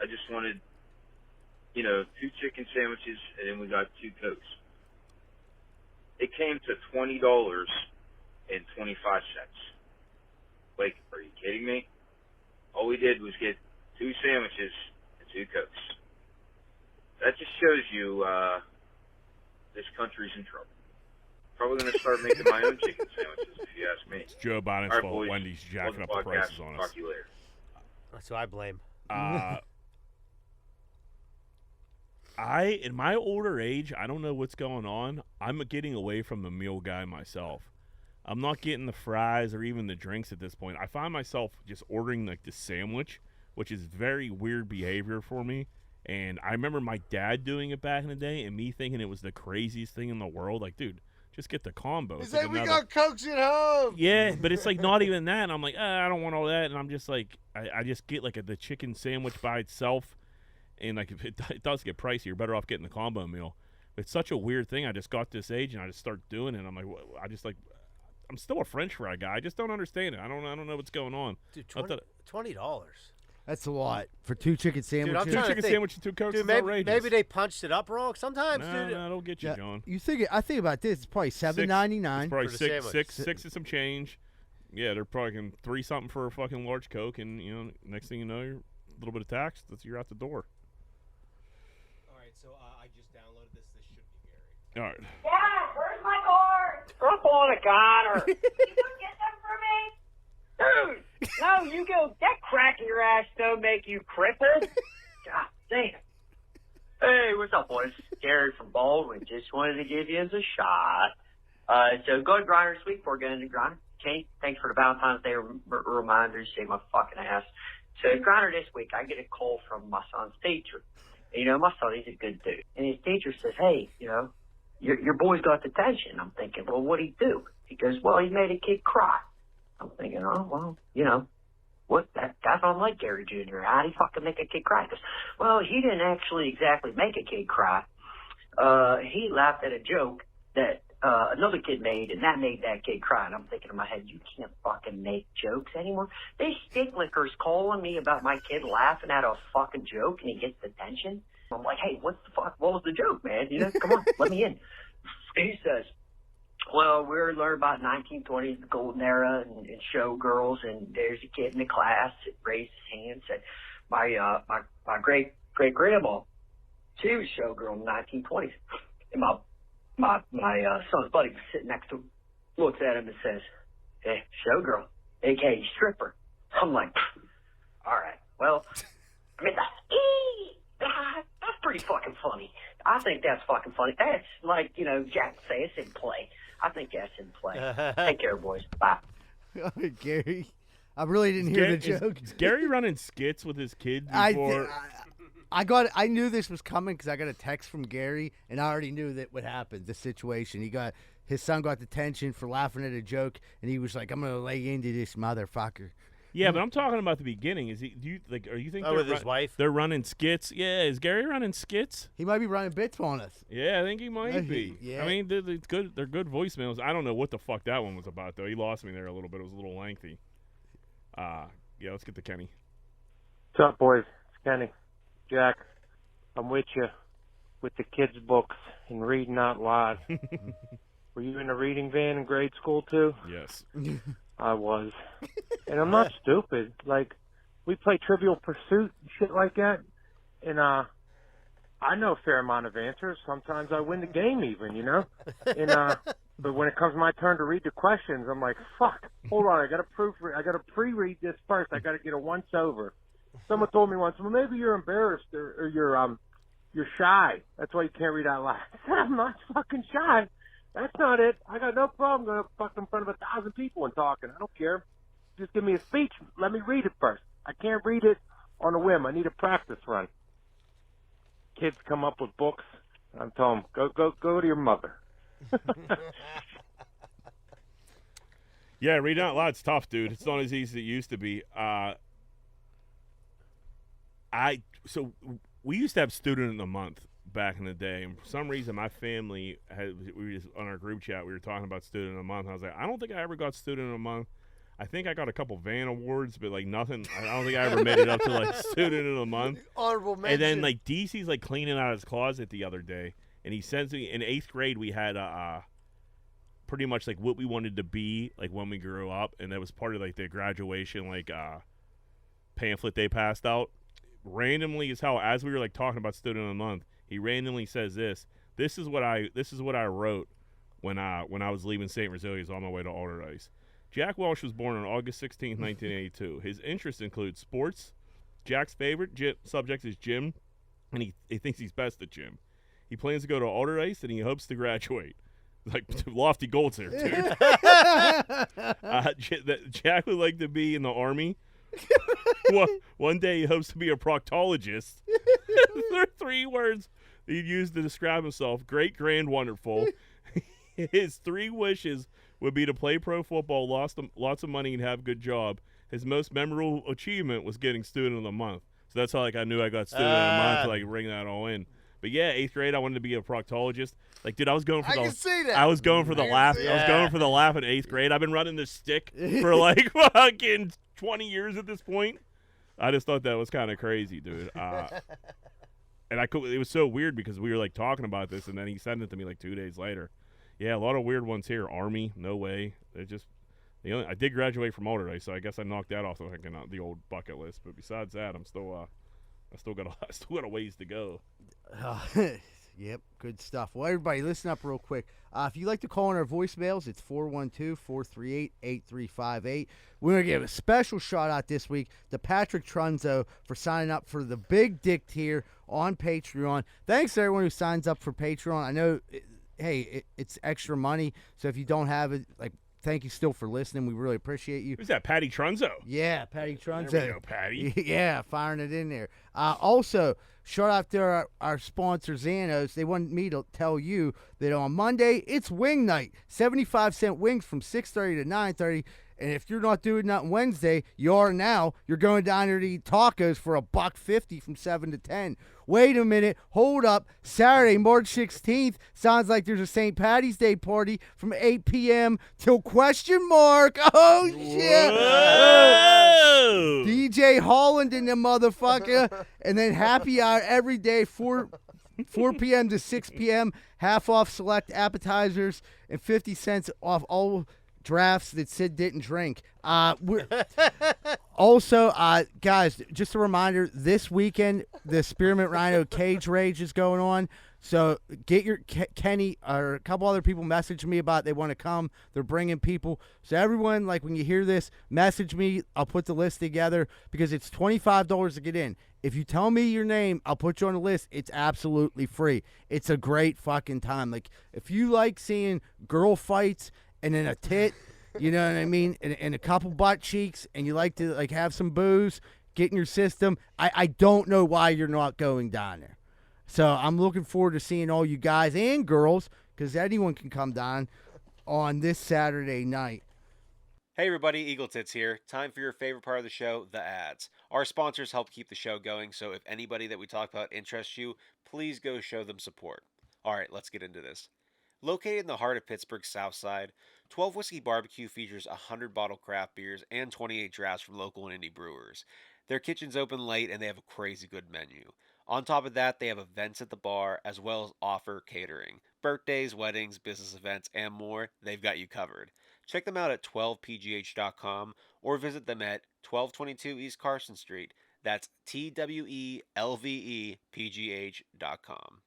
I just wanted, 2 chicken sandwiches, and then we got 2 Cokes. It came to $20.25. Like, are you kidding me? All we did was get 2 sandwiches and 2 Cokes. That just shows you this country's in trouble. Probably going to start making my own chicken sandwiches, if you ask me. It's Joe Biden's All right, fault. boys. Wendy's jacking up the Podcast. prices on us. Talk to you later. That's who I blame. In my older age, I don't know what's going on. I'm getting away from the meal guy myself. I'm not getting the fries or even the drinks at this point. I find myself just ordering like the sandwich, which is very weird behavior for me. And I remember my dad doing it back in the day and me thinking it was the craziest thing in the world. Like, dude, just get the combo. He's It's like, like we another- got Cokes at home. Yeah, but it's like not even that. And I'm like, I don't want all that. And I'm just like, I just get like the chicken sandwich by itself. And like it does get pricey. You're better off getting the combo meal. It's such a weird thing. I just got this age and I just start doing it. I'm like, I'm still a French fry guy. I just don't understand it. I don't know what's going on. Dude, I thought- $20. That's a lot for 2 chicken sandwiches. I'm Two trying to chicken think. sandwiches, 2 Cokes Dude, is maybe, outrageous. maybe they punched it up wrong. Sometimes, No, dude. that'll get you, John. You think? I think about this. It's probably $7.99. It's probably For the six, sandwich. six and some change. Yeah, they're probably getting 3 something for a fucking large Coke, and next thing you know, you're a little bit of tax. You're out the door. All right, so I just downloaded this. This should be Gary. All right. Dad, where's my cards? Up on a counter. You gonna get them for me? Dude, no, you go. That crack in your ass don't make you crippled. God damn. Hey, what's up, boys? Gary from Baldwin. Just wanted to give you a shot. So go to Grindr this week before going to Grindr. Okay, thanks for the Valentine's Day reminders. Save my fucking ass. So Grindr this week, I get a call from my son's teacher. And, my son, he's a good dude. And his teacher says, hey, your boy's got detention. I'm thinking, well, what'd he do? He goes, well, he made a kid cry. I'm thinking, oh, well, what? That's unlike Gary Jr. How'd he fucking make a kid cry? He goes, well, he didn't actually exactly make a kid cry. He laughed at a joke that another kid made, and that made that kid cry. And I'm thinking in my head, you can't fucking make jokes anymore. They stick lickers calling me about my kid laughing at a fucking joke, and he gets detention. I'm like, hey, what the fuck? What was the joke, man? Come on, let me in. He says, well, we're learning about 1920s, the golden era, and showgirls, and there's a kid in the class that raised his hand and said, my great-grandma, she was a showgirl in the 1920s. And my son's buddy was sitting next to him, looks at him and says, hey, showgirl, a.k.a. stripper. I'm like, all right, well, I mean, that's pretty fucking funny. I think that's fucking funny. That's like, Jack say, it's in play. I think that's in play. Take care, boys. Bye. Gary, I really didn't hear the joke. Is Gary running skits with his kid before? I knew this was coming because I got a text from Gary, and I already knew that would happen. The situation, his son got detention for laughing at a joke, and he was like, "I'm gonna lay into this motherfucker." Yeah, but I'm talking about the beginning. Are you think with his wife? They're running skits? Yeah, is Gary running skits? He might be running bits on us. Yeah, I think he might be. Yeah. I mean, they're good. They're good voicemails. I don't know what the fuck that one was about though. He lost me there a little bit. It was a little lengthy. Yeah, let's get to Kenny. What's up, boys? It's Kenny. Jack, I'm with you with the kids' books and reading out loud. Were you in a reading van in grade school too? Yes. I was. And I'm not stupid. Like, we play Trivial Pursuit and shit like that. And I know a fair amount of answers. Sometimes I win the game even, And but when it comes my turn to read the questions, I'm like, fuck, hold on, I gotta pre-read this first. I gotta get a once over. Someone told me once, well, maybe you're embarrassed or you're shy. That's why you can't read out loud. I said, I'm not fucking shy. That's not it. I got no problem going up in front of 1,000 people and talking. I don't care. Just give me a speech. Let me read it first. I can't read it on a whim. I need a practice run. Kids come up with books. I'm telling them, go to your mother. Yeah, reading out loud's tough, dude. It's not as easy as it used to be. So we used to have student of the month back in the day, and for some reason my family we just on our group chat we were talking about student of the month. I was like, I don't think I ever got student of the month. I think I got a couple van awards, but like nothing. I don't think I ever made it up to like student of the month. Honorable mention. And then like DC's like cleaning out his closet the other day, and he sends me in 8th grade we had pretty much like what we wanted to be like when we grew up, and that was part of like the graduation pamphlet they passed out. Randomly as hell, as we were like talking about student of the month, he randomly says this is what I wrote when I was leaving St. Rosilia's on my way to Alderdice. Jack Welsh was born on August 16, 1982. His interests include sports. Jack's favorite subject is gym, and he thinks he's best at gym. He plans to go to Alderdice, and he hopes to graduate. Like, lofty goals there, dude. Jack would like to be in the Army. One day he hopes to be a proctologist. There are 3 words he'd use to describe himself: great, grand, wonderful. His 3 wishes would be to play pro football, lots of money, and have a good job. His most memorable achievement was getting student of the month. So that's how I knew I got student of the month, to like bring that all in. But yeah, 8th grade I wanted to be a proctologist. Like, dude, I was going for I can see that. I was going for the laugh. I was going for the laugh in 8th grade. I've been running this stick for like fucking 20 years at this point. I just thought that was kind of crazy, dude. And it was so weird because we were like talking about this, and then he sent it to me like 2 days later. Yeah, a lot of weird ones here. Army, no way. They're just I did graduate from Alderday, so I guess I knocked that off the old bucket list. But besides that, I still got a ways to go. Yep, good stuff. Well, everybody, listen up real quick. If you'd like to call in our voicemails, it's 412-438-8358. We're going to give a special shout-out this week to Patrick Trunzo for signing up for the Big Dick tier on Patreon. Thanks to everyone who signs up for Patreon. I know, it's extra money, so if you don't have it, thank you still for listening. We really appreciate you. Who's that, Patty Trunzo? Yeah, Patty Trunzo. There we go, Patty. Yeah, firing it in there. Also, shout out to our sponsor, Xanos. They wanted me to tell you that on Monday, it's wing night. 75-cent wings from 6:30 to 9:30. And if you're not doing that on Wednesday, you are now. You're going down there to eat tacos for $1.50 from 7 to 10. Wait a minute. Hold up. Saturday, March 16th. Sounds like there's a St. Patty's Day party from 8 p.m. till question mark. Oh, shit. Whoa. DJ Holland in the motherfucker. And then happy hour every day, 4 p.m. to 6 p.m. Half off select appetizers and 50 cents off all drafts that Sid didn't drink. Also, guys, just a reminder, this weekend, the Spearmint Rhino Cage Rage is going on. So get your Kenny or a couple other people message me about they want to come. They're bringing people. So everyone, when you hear this, message me. I'll put the list together because it's $25 to get in. If you tell me your name, I'll put you on the list. It's absolutely free. It's a great fucking time. If you like seeing girl fights and then a tit, you know what I mean, and a couple butt cheeks, and you like to have some booze, get in your system, I don't know why you're not going down there. So I'm looking forward to seeing all you guys and girls, because anyone can come down on this Saturday night. Hey everybody, Eagle Tits here. Time for your favorite part of the show, the ads. Our sponsors help keep the show going, so if anybody that we talk about interests you, please go show them support. Alright, let's get into this. Located in the heart of Pittsburgh's South Side, 12 Whiskey Barbecue features 100 bottle craft beers and 28 drafts from local and indie brewers. Their kitchen's open late and they have a crazy good menu. On top of that, they have events at the bar as well as offer catering. Birthdays, weddings, business events, and more, they've got you covered. Check them out at 12pgh.com or visit them at 1222 East Carson Street. That's TWELVEPGH.com.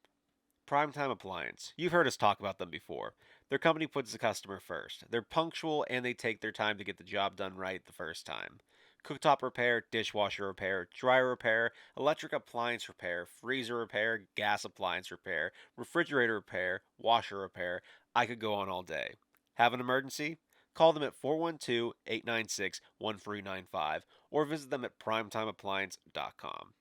Primetime Appliance. You've heard us talk about them before. Their company puts the customer first. They're punctual and they take their time to get the job done right the first time. Cooktop repair, dishwasher repair, dryer repair, electric appliance repair, freezer repair, gas appliance repair, refrigerator repair, washer repair. I could go on all day. Have an emergency? Call them at 412-896-1395 or visit them at primetimeappliance.com.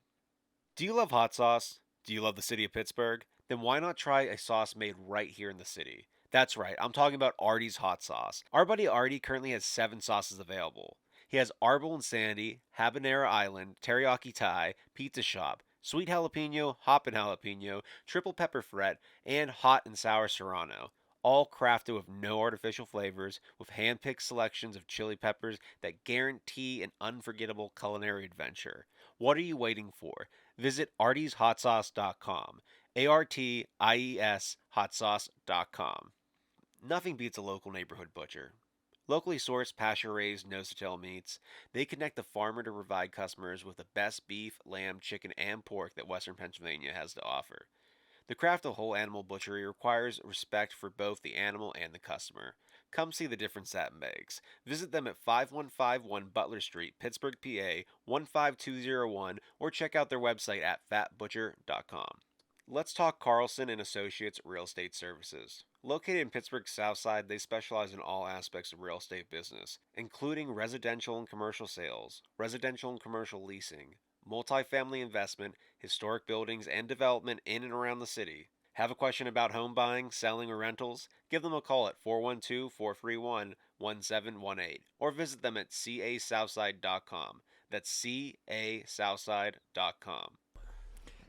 Do you love hot sauce? Do you love the city of Pittsburgh? Then why not try a sauce made right here in the city? That's right, I'm talking about Artie's Hot Sauce. Our buddy Artie currently has 7 sauces available. He has Arbol and Sandy, Habanero Island, Teriyaki Thai, Pizza Shop, Sweet Jalapeno, Hoppin' Jalapeno, Triple Pepper Fret, and Hot and Sour Serrano. All crafted with no artificial flavors, with hand-picked selections of chili peppers that guarantee an unforgettable culinary adventure. What are you waiting for? Visit artieshotsauce.com. ARTIES hotsauce.com. Nothing beats a local neighborhood butcher. Locally sourced, pasture-raised, nose-to-tail meats, they connect the farmer to provide customers with the best beef, lamb, chicken, and pork that Western Pennsylvania has to offer. The craft of whole animal butchery requires respect for both the animal and the customer. Come see the difference that makes. Visit them at 5151 Butler Street, Pittsburgh, PA 15201, or check out their website at fatbutcher.com. Let's talk Carlson and Associates Real Estate Services. Located in Pittsburgh's South Side, they specialize in all aspects of real estate business, including residential and commercial sales, residential and commercial leasing, multifamily investment, historic buildings, and development in and around the city. Have a question about home buying, selling, or rentals? Give them a call at 412-431-1718 or visit them at casouthside.com. That's casouthside.com.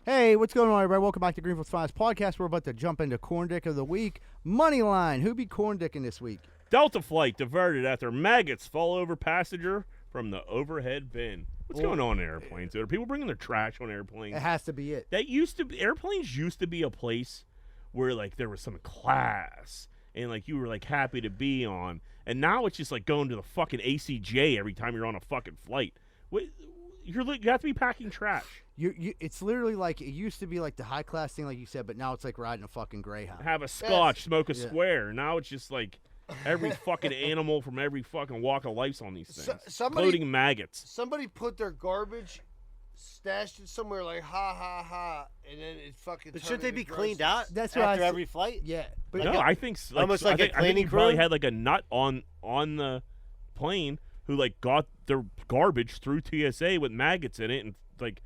Hey, what's going on, everybody? Welcome back to Greenfield's Finest Podcast. We're about to jump into Corn Dick of the Week. Moneyline. Who be Corn Dicking this week? Delta flight diverted after maggots fall over passenger from the overhead bin. What's going on in airplanes? Are people bringing their trash on airplanes? It has to be it. Airplanes used to be a place where like there was some class and like you were like happy to be on, and now it's just like going to the fucking ACJ every time you're on a fucking flight. You have to be packing trash. It's literally like it used to be like the high class thing, like you said, but now it's like riding a fucking Greyhound. Have a scotch, smoke a square. Now it's just like every fucking animal from every fucking walk of life's on these things, including maggots. Somebody put their garbage, stashed it somewhere like ha, and then it fucking. But turned shouldn't they into be cleaned gross. out after every flight? Yeah, but no, I think almost like a I think cleaning he probably crew? had like a nut on the plane who like got their garbage through TSA with maggots in it, and like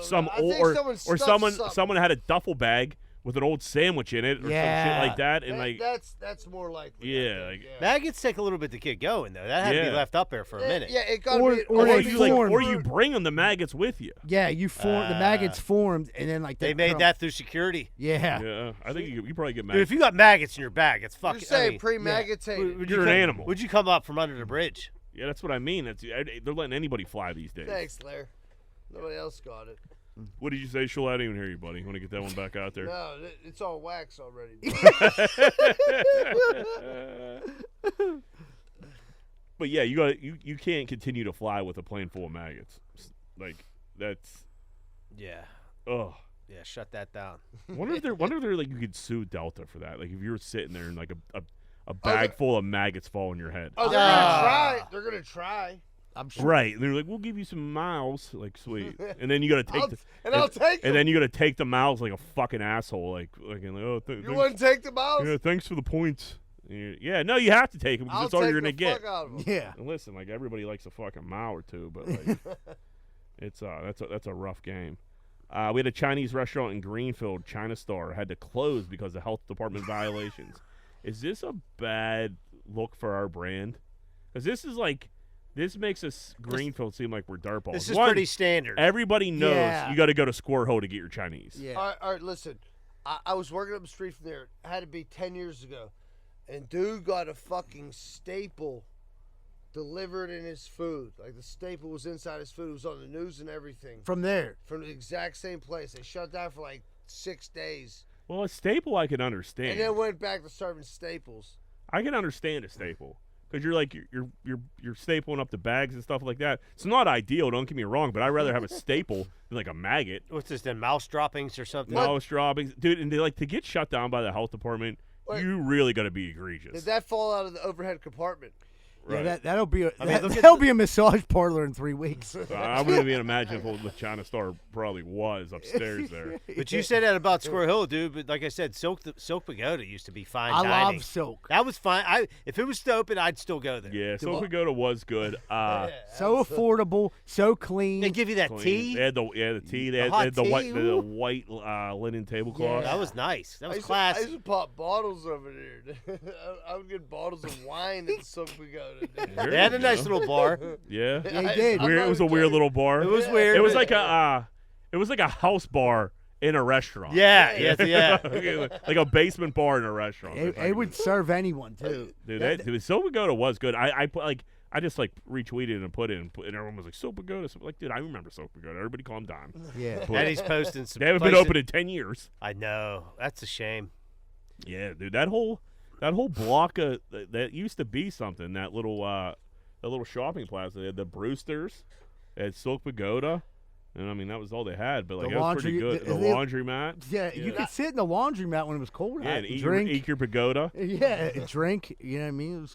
someone had a duffel bag with an old sandwich in it or some shit like that, and like that's more likely. Yeah, maggots take a little bit to get going though. That had to be left up there for a minute. Yeah, it got or you bring them the maggots with you. Yeah, you form the maggots formed, and then like they made that through security. Yeah, I think you probably get Dude, maggots. if you got maggots in your bag, it's fucking. You're saying premeditated. You're an animal. Would you come up from under the bridge? Yeah, that's what I mean. They're letting anybody fly these days. Thanks, Blair. Nobody else got it. What did you say, Shul? I didn't even hear you, buddy. You want to get that one back out there? No, it's all wax already. But yeah, you can't continue to fly with a plane full of maggots. Like that's. Yeah. Oh. Yeah, shut that down. Wonder if there like you could sue Delta for that. Like if you were sitting there and like a bag full of maggots fall on your head. Oh, they're gonna try. They're gonna try. I'm sure. Right. And they're like, we'll give you some miles. Like, sweet. And then you got to take I'll take them. And then you got to take the miles like a fucking asshole. Like oh, you want to take the miles? Yeah, thanks for the points. Yeah, no, you have to take them because that's all you're going to get. Fuck out of them. Yeah. And listen, like, everybody likes a fucking mile or two, but like, that's a rough game. We had a Chinese restaurant in Greenfield, China Star, had to close because of health department violations. Is this a bad look for our brand? Because this makes us Greenfield seem like we're dirtballs. This is pretty standard. Everybody knows you got to go to Square Hole to get your Chinese. Yeah. All right, listen. I was working up the street from there. It had to be 10 years ago. And dude got a fucking staple delivered in his food. Like the staple was inside his food. It was on the news and everything. From there. From the exact same place. They shut down for like 6 days. Well, a staple I can understand. And then went back to serving staples. I can understand a staple. Because you're like you're stapling up the bags and stuff like that. It's not ideal, don't get me wrong, but I'd rather have a staple than like a maggot. What's this then? Mouse droppings or something? Mouse droppings, dude. And they like to get shut down by the health department. You really got to be egregious. Did that fall out of the overhead compartment? Right. Yeah, that'll be that'll be a massage parlor in 3 weeks. I wouldn't even imagine what the China Star probably was upstairs there. But you said that about Square Hill, dude. But like I said, Silk Pagoda used to be fine dining. I love Silk. That was fine. If it was still open, I'd still go there. Yeah, Silk Pagoda was good. So affordable, so clean. They give you that tea. They had the tea. They had the white linen tablecloth. Yeah, that was nice. That was I classy. used to pop bottles over there. I would get bottles of wine at Silk Pagoda. They had a nice little bar. Yeah, they did. It was a weird little bar. It was weird. It was like a house bar in a restaurant. Yeah. Like a basement bar in a restaurant. It would serve anyone too. Dude, Silk Pagoda was good. I just like retweeted and put it, and everyone was like, Silk Pagoda. So, like, dude, I remember Silk Pagoda. Everybody calm down. Yeah. And he's posting some. They haven't been open in 10 years. I know. That's a shame. Yeah, dude, that whole block of that used to be something. That little shopping plaza. They had the Brewsters, they had Silk Pagoda, and I mean that was all they had. But like that was pretty good. The laundromat. Yeah, you could sit in the laundromat when it was cold. Yeah, and drink your pagoda. Yeah, drink. You know what I mean?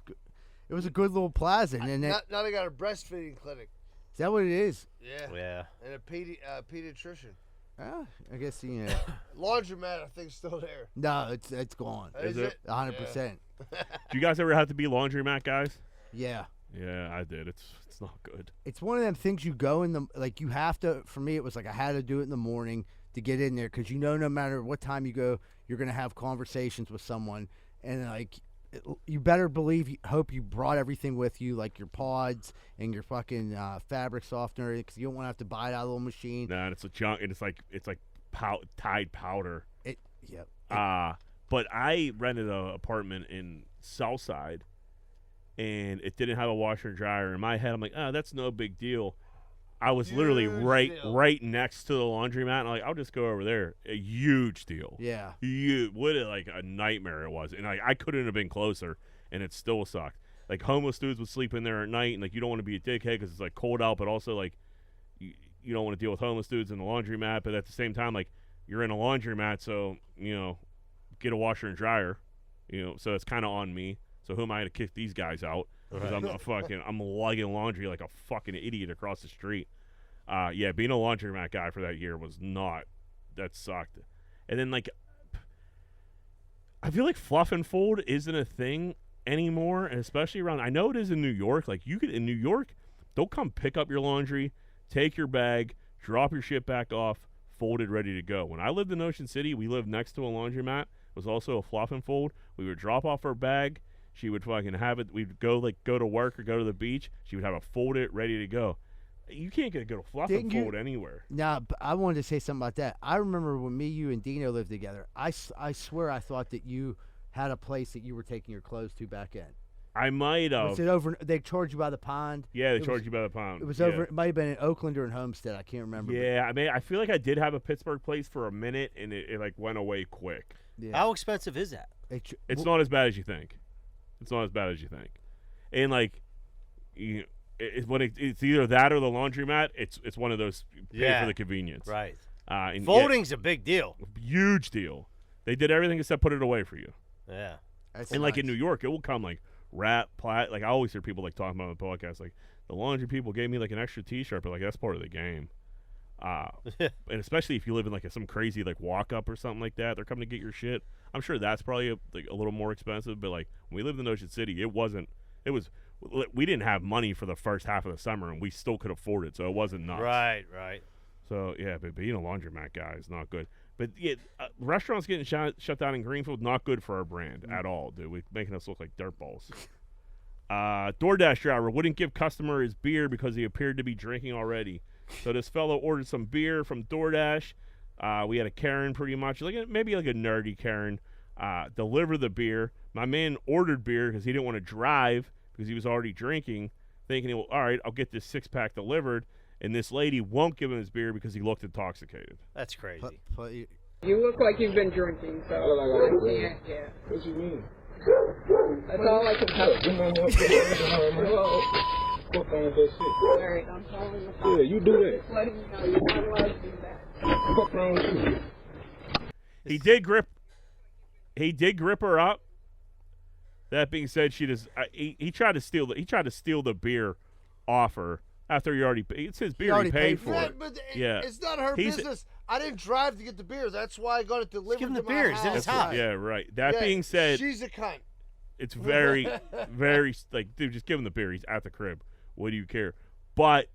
It was a good little plaza. And then now they got a breastfeeding clinic. Is that what it is? Yeah. And a pediatrician. I guess Laundromat, I think, is still there. No, it's gone. Is it? 100%. Do you guys ever have to be laundromat guys? Yeah. Yeah, I did. It's not good. It's one of them things you go in you have to. For me, it was like I had to do it in the morning to get in there because no matter what time you go, you're gonna have conversations with someone, and like you better hope you brought everything with you, like your pods and your fucking fabric softener, because you don't want to have to buy it out of the little machine. Nah, it's a junk, and it's like Tide powder. Yep. But I rented an apartment in south side, and it didn't have a washer and dryer. In my head, I'm like, oh, that's no big deal. I was literally right next to the laundromat, and I'm like, I'll just go over there. A huge deal. Yeah. What like a nightmare it was. And I couldn't have been closer, and it still sucked. Like, homeless dudes would sleep in there at night, and like, you don't want to be a dickhead because it's like cold out, but also like you don't want to deal with homeless dudes in the laundromat, but at the same time, like, you're in a laundromat, so, you know, get a washer and dryer, you know, so it's kind of on me. So who am I to kick these guys out? Because I'm lugging laundry like a fucking idiot across the street. Yeah, being a laundromat guy for that year that sucked. And then, like, I feel like fluff and fold isn't a thing anymore, and especially around, I know it is in New York. Like, in New York, they'll come pick up your laundry, take your bag, drop your shit back off, folded, ready to go. When I lived in Ocean City, we lived next to a laundromat. It was also a fluff and fold. We would drop off our bag. She would fucking have it. We'd go to work or go to the beach. She would have it folded, ready to go. You can't go to fluff and fold anywhere. Nah, but I wanted to say something about that. I remember when me, you, and Dino lived together. I swear I thought that you had a place that you were taking your clothes to back in. I might have. Was it over? They charged you by the pond. Yeah, they charged you by the pound. It was over. It might have been in Oakland or in Homestead. I can't remember. Yeah, I mean, I feel like I did have a Pittsburgh place for a minute, and it like went away quick. Yeah. How expensive is that? It's not as bad as you think. It's not as bad as you think. And like, it's either that or the laundromat. It's one of those pay for the convenience. Right. And folding's a big deal. Huge deal. They did everything except put it away for you. Yeah. And like in New York, it will come like wrap, plat. Like, I always hear people like talking about on the podcast, like, the laundry people gave me like an extra T-shirt, but like, that's part of the game. And especially if you live in like some crazy like walk up or something like that, they're coming to get your shit. I'm sure that's probably a little more expensive, but like when we lived in Ocean City, we didn't have money for the first half of the summer, and we still could afford it, so it wasn't nuts. Right. So yeah, but being a laundromat guy is not good. But yeah, restaurants getting shut down in Greenfield, not good for our brand at all, dude. We're making us look like dirtballs. DoorDash driver wouldn't give customer his beer because he appeared to be drinking already. So this fellow ordered some beer from DoorDash. We had a Karen, pretty much, maybe like a nerdy Karen, deliver the beer. My man ordered beer because he didn't want to drive because he was already drinking, thinking, well, all right, I'll get this 6-pack delivered. And this lady won't give him his beer because he looked intoxicated. That's crazy. You look like you've been drinking, so I can't. Yeah. What you mean? That's all I can tell you. Fuck on that shit. Alright, I'm calling the cops. Yeah, you do that. Just letting you know you're not allowed to do that. Fuck wrong with you? He did grip her up. That being said, he tried to steal the beer off her. After it's his beer, he paid for it. But yeah, it's not her business. I didn't drive to get the beer. That's why I got it delivered to my house. Then it's hot. Yeah, right. That being said, she's a cunt. It's very, very like, dude, just give him the beer. He's at the crib. What do you care? But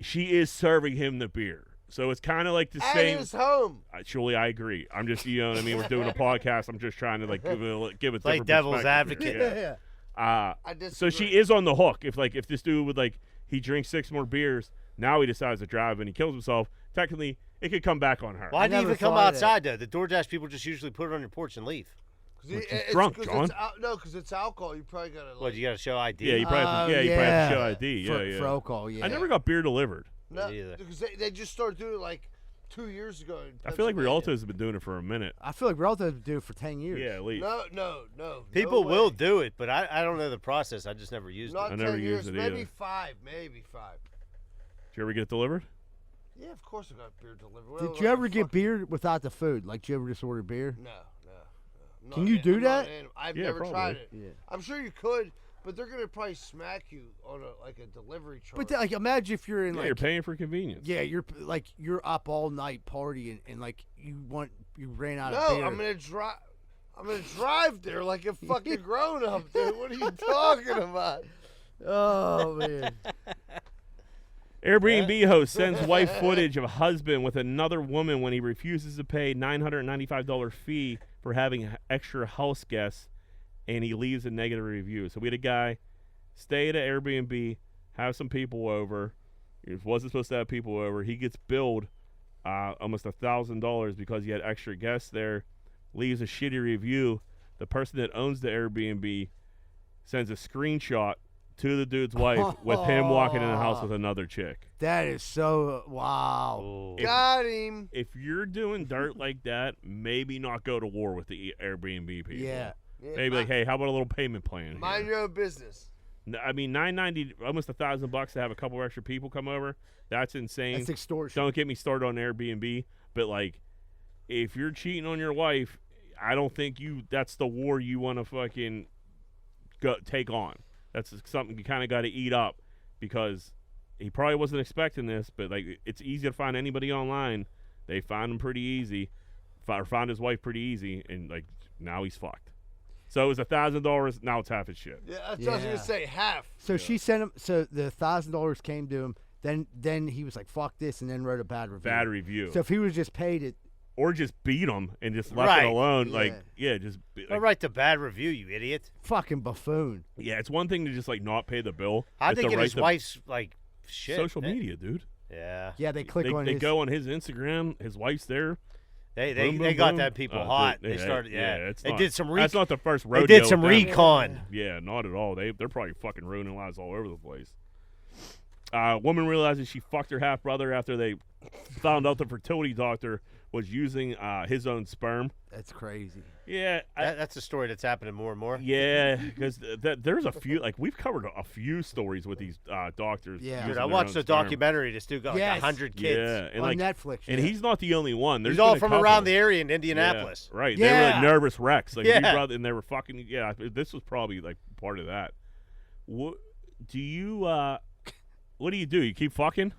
she is serving him the beer, so it's kind of like the same. At his home. Surely, I agree. I'm just, you know what I mean. We're doing a podcast. I'm just trying to like give a like devil's advocate. Yeah. So she is on the hook. If this dude would like. He drinks 6 more beers. Now he decides to drive and he kills himself. Technically, it could come back on her. Why do you even come outside, though? The DoorDash people just usually put it on your porch and leave. It's drunk, John. No, because it's alcohol. You probably got to. What, you got to show ID? Yeah, you probably have to show ID. For alcohol, yeah. I never got beer delivered. No, because they just started doing it like 2 years ago. I feel like Rialto's have been doing it for a minute. I feel like Rialto's been doing it for 10 years. Yeah, at least. No. People will do it, but I don't know the process. I just never used it. Not I never 10 years, used it maybe either. 5. Did you ever get it delivered? Yeah, of course I got beer delivered. Did you ever get beer without the food? Like, did you ever just order beer? No. Can you do that? I've never tried it. Yeah. I'm sure you could, but they're gonna probably smack you on a delivery charge. But like, imagine if you're in you're paying for convenience. Yeah, you're up all night partying and like you ran out of beer. No, I'm gonna drive there like a fucking grown up, dude. What are you talking about? Oh man. Airbnb host sends wife footage of husband with another woman when he refuses to pay $995 fee for having extra house guests, and he leaves a negative review. So we had a guy stay at an Airbnb, have some people over. He wasn't supposed to have people over. He gets billed almost $1,000 because he had extra guests there, leaves a shitty review. the person that owns the Airbnb sends a screenshot to the dude's wife with him walking in the house with another chick. That is so wow. Got him. If you're doing dirt like that, maybe not go to war with the Airbnb people. Yeah. Maybe like, hey, how about a little payment plan? Mind your own business. I mean, $9.90, almost $1,000 to have a couple extra people come over. That's insane. That's extortion. Don't get me started on Airbnb, but like, if you're cheating on your wife, I don't think that's the war you want to fucking take on. That's something you kind of got to eat up, because he probably wasn't expecting this, but like, it's easy to find anybody online. They found him pretty easy, or found his wife pretty easy, and like, now he's fucked. So it was $1,000. Now it's half his shit. Yeah, that's what I was gonna say. Half. So she sent him. So the $1,000 came to him. Then he was like, "Fuck this," and then wrote a bad review. Bad review. So if he was just paid it, or just beat him and just left it alone, just. Don't write the bad review, you idiot. Fucking buffoon. Yeah, it's one thing to just like not pay the bill. How'd they to get write his wife's like shit? social media, dude. Yeah. Yeah, they click on They his. go on his Instagram. His wife's there. They Boom, boom, got boom. that people Oh, hot. dude, They started. Yeah. it's They not- did some. That's not the first rodeo. They did some with them. recon. Yeah, not at all. They're probably fucking ruining lives all over the place. Woman realizes she fucked her half brother after they found out the fertility doctor was using his own sperm. That's crazy. Yeah, that's a story that's happening more and more. Yeah, because there's a few, like, we've covered a few stories with these doctors. Yeah, using dude, I their watched own the sperm. documentary. This dude got like 100 kids. Yeah, and on like, Netflix. and yeah. he's not the only one. There's He's all been a from couple. around the area in Indianapolis. Yeah, right. Yeah. They were like nervous wrecks. Like, Yeah. and they were fucking. Yeah, this was probably like part of that. What do you? What do? You keep fucking?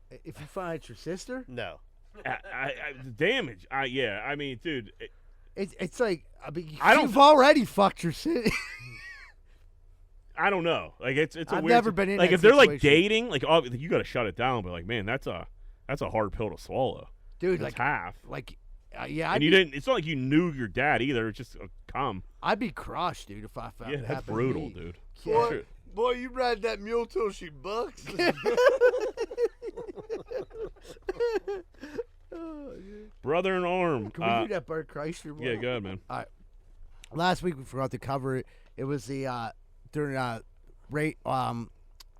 If you find your sister, no. The damage. Yeah. I mean, dude. It's like you've already fucked your sister. I don't know. Like it's a I've weird. never been in like that if they're like situation. dating, like you got to shut it down. But like, man, that's a hard pill to swallow. Dude, that's like half. Yeah, and you didn't. It's not like you knew your dad either. It's just a cum. I'd be crushed, dude, if I found Yeah, it that's happened to brutal, me. dude. Boy, boy, you ride that mule till she bucks. Brother in arm. Can we do that Bert Kreischer one? Yeah, go ahead, man. All right. Last week we forgot to cover it. It was the during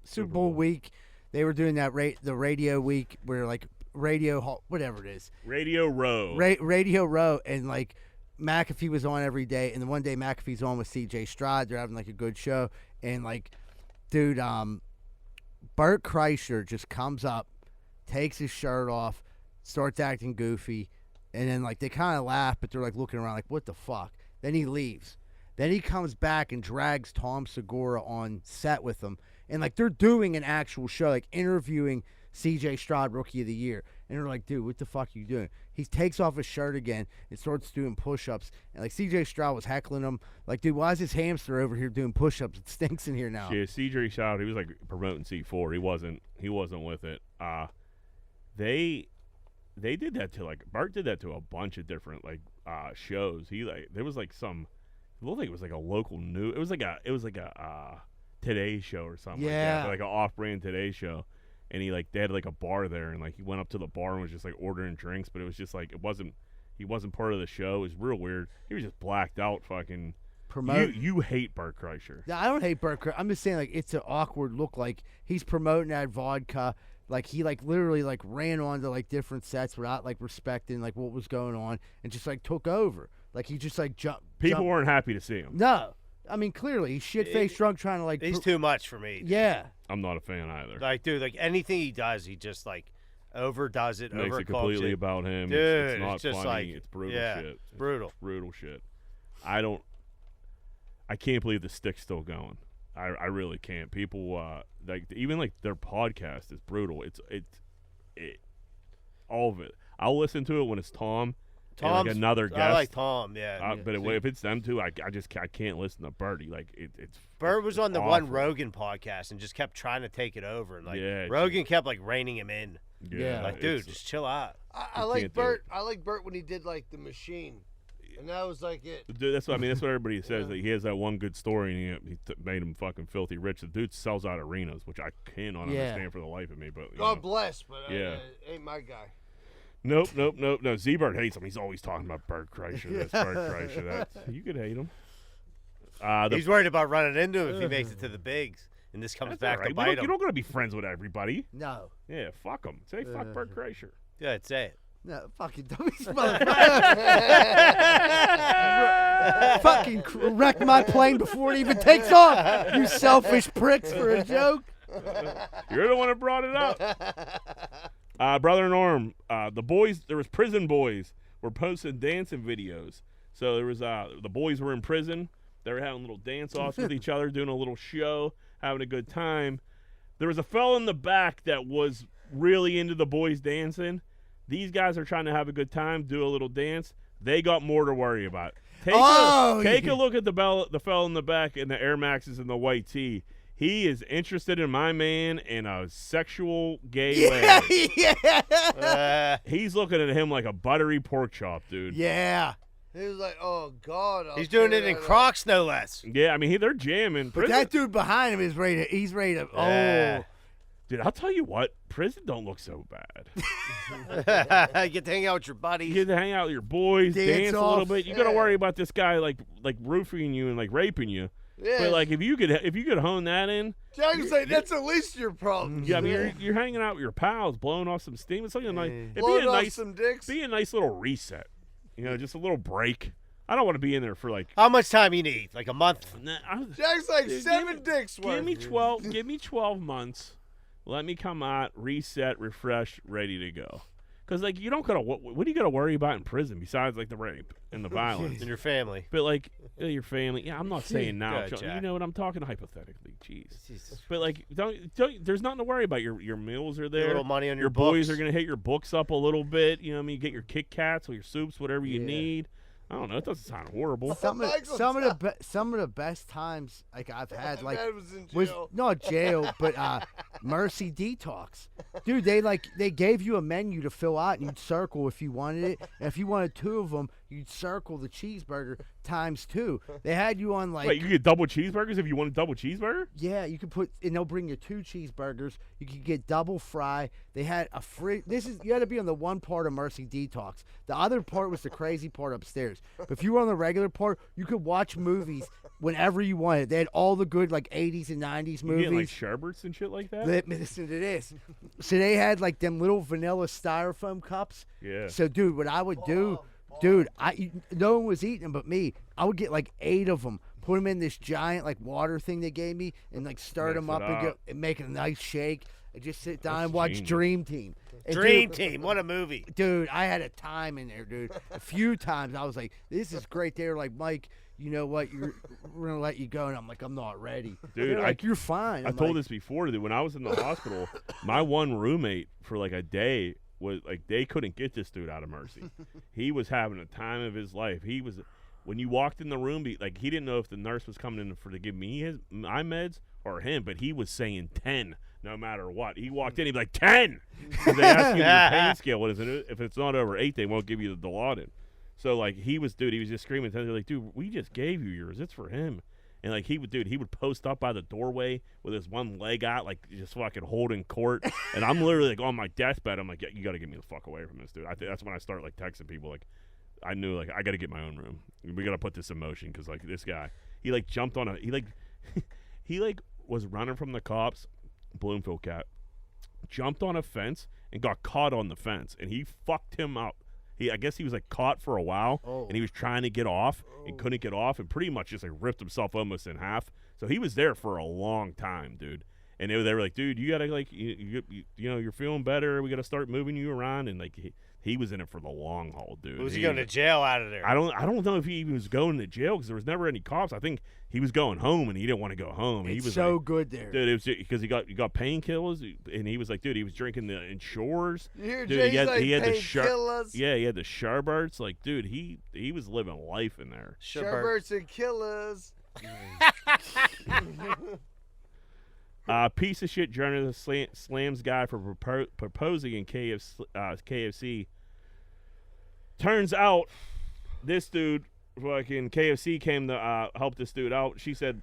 Super Bowl week. They were doing that the radio week where like whatever it is. Radio Row. Radio Row, and like McAfee was on every day, and the one day McAfee's on with CJ Stroud. They're having like a good show, and like, dude, Bert Kreischer just comes up, takes his shirt off, starts acting goofy, and then like they kind of laugh, but they're like looking around like, what the fuck? Then he leaves. Then he comes back and drags Tom Segura on set with him, and like they're doing an actual show, like interviewing CJ Stroud, Rookie of the Year. And they're like, dude, what the fuck are you doing? He takes off his shirt again and starts doing push-ups. And like CJ Stroud was heckling him. Like, dude, why is this hamster over here doing push-ups? It stinks in here now. Yeah, CJ Stroud, he was like promoting C4. He wasn't with it. They did that to like Bart did that to a bunch of different like shows. There was like some, it looked like it was like a local news. It was like a Today Show or something. Yeah. Like an off-brand Today Show. And they had like a bar there, and like he went up to the bar and was just like ordering drinks, but it was just like he wasn't part of the show. It was real weird. He was just blacked out, fucking. You hate Bert Kreischer. Yeah, I don't hate Bert Kreischer. I'm just saying like it's an awkward look. Like he's promoting that vodka. Like he like literally like ran onto like different sets without like respecting like what was going on, and just like took over. Like he just like jumped. People weren't happy to see him. No. I mean, clearly, he's shit-faced drunk trying to, like... He's too much for me. Yeah. I'm not a fan either. Like, dude, like, anything he does, he just, like, overdoes it, Makes overcooks it completely about him. Dude, it's not just funny. like... It's brutal yeah, shit. It's brutal. It's brutal shit. I can't believe the stick's still going. I really can't. People, even, like, their podcast is brutal. It's all of it. I'll listen to it when it's Tom. And like another guest. I like Tom, yeah. But if it's them two, I can't listen to Bertie. Like it's. Bird was on the awful. one Rogan podcast and just kept trying to take it over, and like Rogan kept like reining him in. Yeah, like dude, just chill out. I like Bert. I like Bert when he did like the Machine, and that was like it. Dude, that's what everybody says. That he has that one good story, and he made him fucking filthy rich. The dude sells out arenas, which I cannot understand for the life of me. But God bless, but yeah, ain't my guy. Nope. No, Z-Bird hates him. He's always talking about Bert Kreischer. That's Bert Kreischer. That's, you could hate him. He's worried about running into him if he makes it to the bigs. And this comes back to bite him. You don't got to be friends with everybody. No. Yeah, fuck him. Say fuck Bert Kreischer. Good, say it. No, fucking dummy motherfucker. Fucking wreck my plane before it even takes off. You selfish pricks for a joke. You're the one that brought it up. Brother Norm, the boys, there was prison boys were posting dancing videos. So there was the boys were in prison. They were having little dance-offs with each other, doing a little show, having a good time. There was a fella in the back that was really into the boys dancing. These guys are trying to have a good time, do a little dance. They got more to worry about. Take a look at the fella in the back in the Air Maxes and the white tee. He is interested in my man in a sexual gay way. Yeah. He's looking at him like a buttery pork chop, dude. Yeah. He was like, "Oh God." He's doing it in Crocs, no less. Yeah, I mean, they're jamming. But that dude behind him is ready to. He's ready to. Yeah. Oh. Dude, I'll tell you what, prison don't look so bad. You get to hang out with your buddies. You get to hang out with your boys, dance a little bit. You got to worry about this guy like roofing you and like raping you. Yeah. But like if you could hone that in, Jack's like, that's at least your problem. yeah, I mean you're hanging out with your pals, blowing off some steam. It's like a nice, Blowing off some dicks. be a nice little reset. You know, just a little break. I don't want to be in there for like. How much time you need? Like a month? Jack's like 7 dicks worth. Give me 12. Give me 12 months. Let me come out, reset, refresh, ready to go. Because like you don't gotta. What do you gotta worry about in prison besides like the rape and the violence And your family. But like your family. Yeah, I'm not saying now. Good, You Jack. know what I'm talking hypothetically. Jeez. Jesus. But like don't. There's nothing to worry about. Your meals are there. Little money on your boys books. are gonna hit your books up a little bit. You know what I mean? You get your Kit Kats or your soups, whatever you need. I don't know. It doesn't sound horrible. Some of the best times like I've had like Dad was in was jail. not jail but Mercy Detox, dude. They gave you a menu to fill out and you'd circle if you wanted it, and if you wanted 2 of them you'd circle the cheeseburger times 2. They had you on like Wait, you could get double cheeseburgers if you want a double cheeseburger? yeah, you could put and they'll bring you 2 cheeseburgers. You could get double fry. They had a free. You had to be on the one part of Mercy Detox. The other part was the crazy part upstairs. But if you were on the regular part, you could watch movies whenever you wanted. They had all the good like 80s and 90s You movies. getting like sherbets and shit like that? Listen to this. So they had like them little vanilla styrofoam cups. Yeah. So dude, what I would do, dude, no one was eating them but me. I would get like 8 of them, put them in this giant like water thing they gave me, and like stir them up and make a nice shake, and just sit down and watch genius. Dream Team. And Dream Team, what a movie. Dude, I had a time in there, dude. A few times I was like, this is great. They were like, Mike, you know what? We're going to let you go. And I'm like, I'm not ready. Dude, They're like, you're fine. I I'm told like, this before that when I was in the hospital, my one roommate for like a day was like they couldn't get this dude out of Mercy. He was having a time of his life. He was when you walked in the room, like he didn't know if the nurse was coming in to give me my meds or him, but he was saying 10 no matter what. He walked in, he'd be like 10. They ask you your pain scale, what is it? If it's not over 8, they won't give you the Dilaudid. So like he was just screaming. They're like, dude, we just gave you yours. It's for him. And like he would post up by the doorway with his one leg out, like just fucking holding court. And I'm literally like on my deathbed. I'm like, yeah, you got to get me the fuck away from this dude. I think that's when I start like texting people. Like I knew like I got to get my own room. We got to put this in motion because like this guy, he like jumped on he was running from the cops. Bloomfield cat jumped on a fence and got caught on the fence, and he fucked him up. I guess he was like caught for a while, and he was trying to get off and couldn't get off, and pretty much just like ripped himself almost in half. So he was there for a long time, dude. And they were like, dude, you gotta like you know you're feeling better. We gotta start moving you around, and like he was in it for the long haul, dude. Was he going to jail out of there? I don't know if he even was going to jail because there was never any cops. I think he was going home and he didn't want to go home. It's he was so like, good there, dude. It was because he got painkillers, and he was like, dude, he was drinking the Ensures. You hear Dude, Jay's he had like the painkillers? yeah, he had the Sharberts. Like, dude, he was living life in there. Sherberts and killers. Piece of shit journalist slams guy for proposing in KFC. Turns out this dude, fucking KFC, came to help this dude out. She said,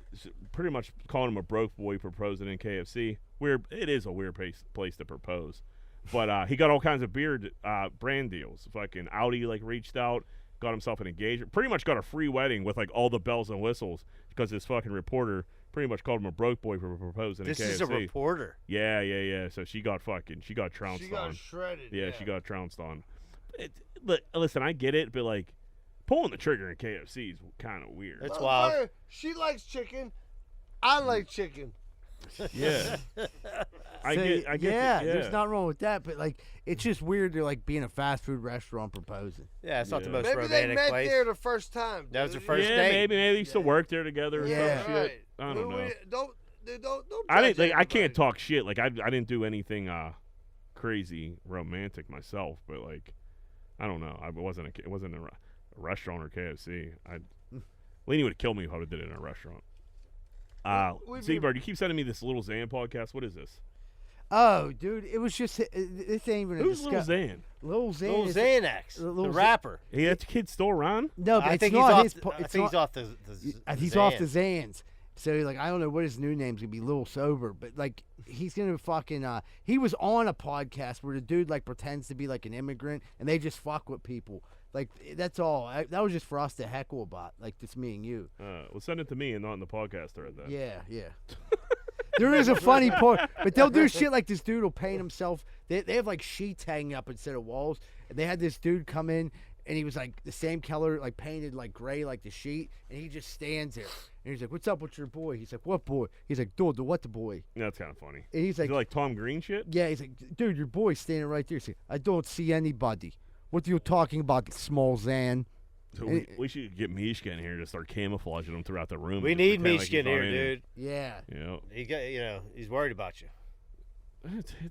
pretty much calling him a broke boy proposing in KFC. Weird. It is a weird place to propose. But he got all kinds of beer brand deals. Fucking Audi like reached out, got himself an engagement, pretty much got a free wedding with like all the bells and whistles because this fucking reporter pretty much called him a broke boy for proposing. This at KFC. is a reporter. Yeah. So she got trounced She got on. shredded. Yeah, she got trounced on. Listen, I get it, but like pulling the trigger in KFC is kind of weird. That's wild. She likes chicken. I like chicken. Yeah. I So, get yeah, it, there's nothing wrong with that, but like it's just weird to like be in a fast food restaurant proposing. Yeah, it's not the most Maybe they romantic met place. there the first time. That was dude. their first yeah, date. maybe they used to work there together or Yeah. some shit. I don't know. Don't I didn't. judge Like, I can't anybody. talk shit. Like I didn't do anything crazy romantic myself, but like I don't know. It wasn't a restaurant or KFC. Lenny would have killed me if I would have did it in a restaurant. Seabird, you keep sending me this Little Xan podcast. What is this? Oh, dude, it was just this ain't even. Who's Little Xan? Lil Xan. Lil is- Xanax, Lil the Xan- rapper. Hey, that kid still around? No, but I it's think not he's off. his. I It's think he's not- off the he's off the Xans. So he's like, I don't know what his new name's gonna be, Lil Sober, but like he's gonna fucking. He was on a podcast where the dude like pretends to be like an immigrant, and they just fuck with people. Like that's all. That was just for us to heckle about, like just me and you. Well, send it to me and not in the podcast thread then. Yeah. There is a funny part, but they'll do shit like this dude will paint himself. They have like sheets hanging up instead of walls, and they had this dude come in, and he was like the same color, like painted like gray, like the sheet, and he just stands there, and he's like, "What's up with your boy?" He's like, "What boy?" He's like, "Dude, the what the boy?" Yeah, that's kind of funny. And he's like, Is it like Tom Green shit? "Yeah." He's like, "Dude, your boy's standing right there." He's like, "I don't see anybody. What are you talking about, small Zan?" So And- we should get Mishka in here to start camouflaging him throughout the room. We and need pretend like Mishka he's in not here, in dude. Yeah. You know, He got, he's worried about you.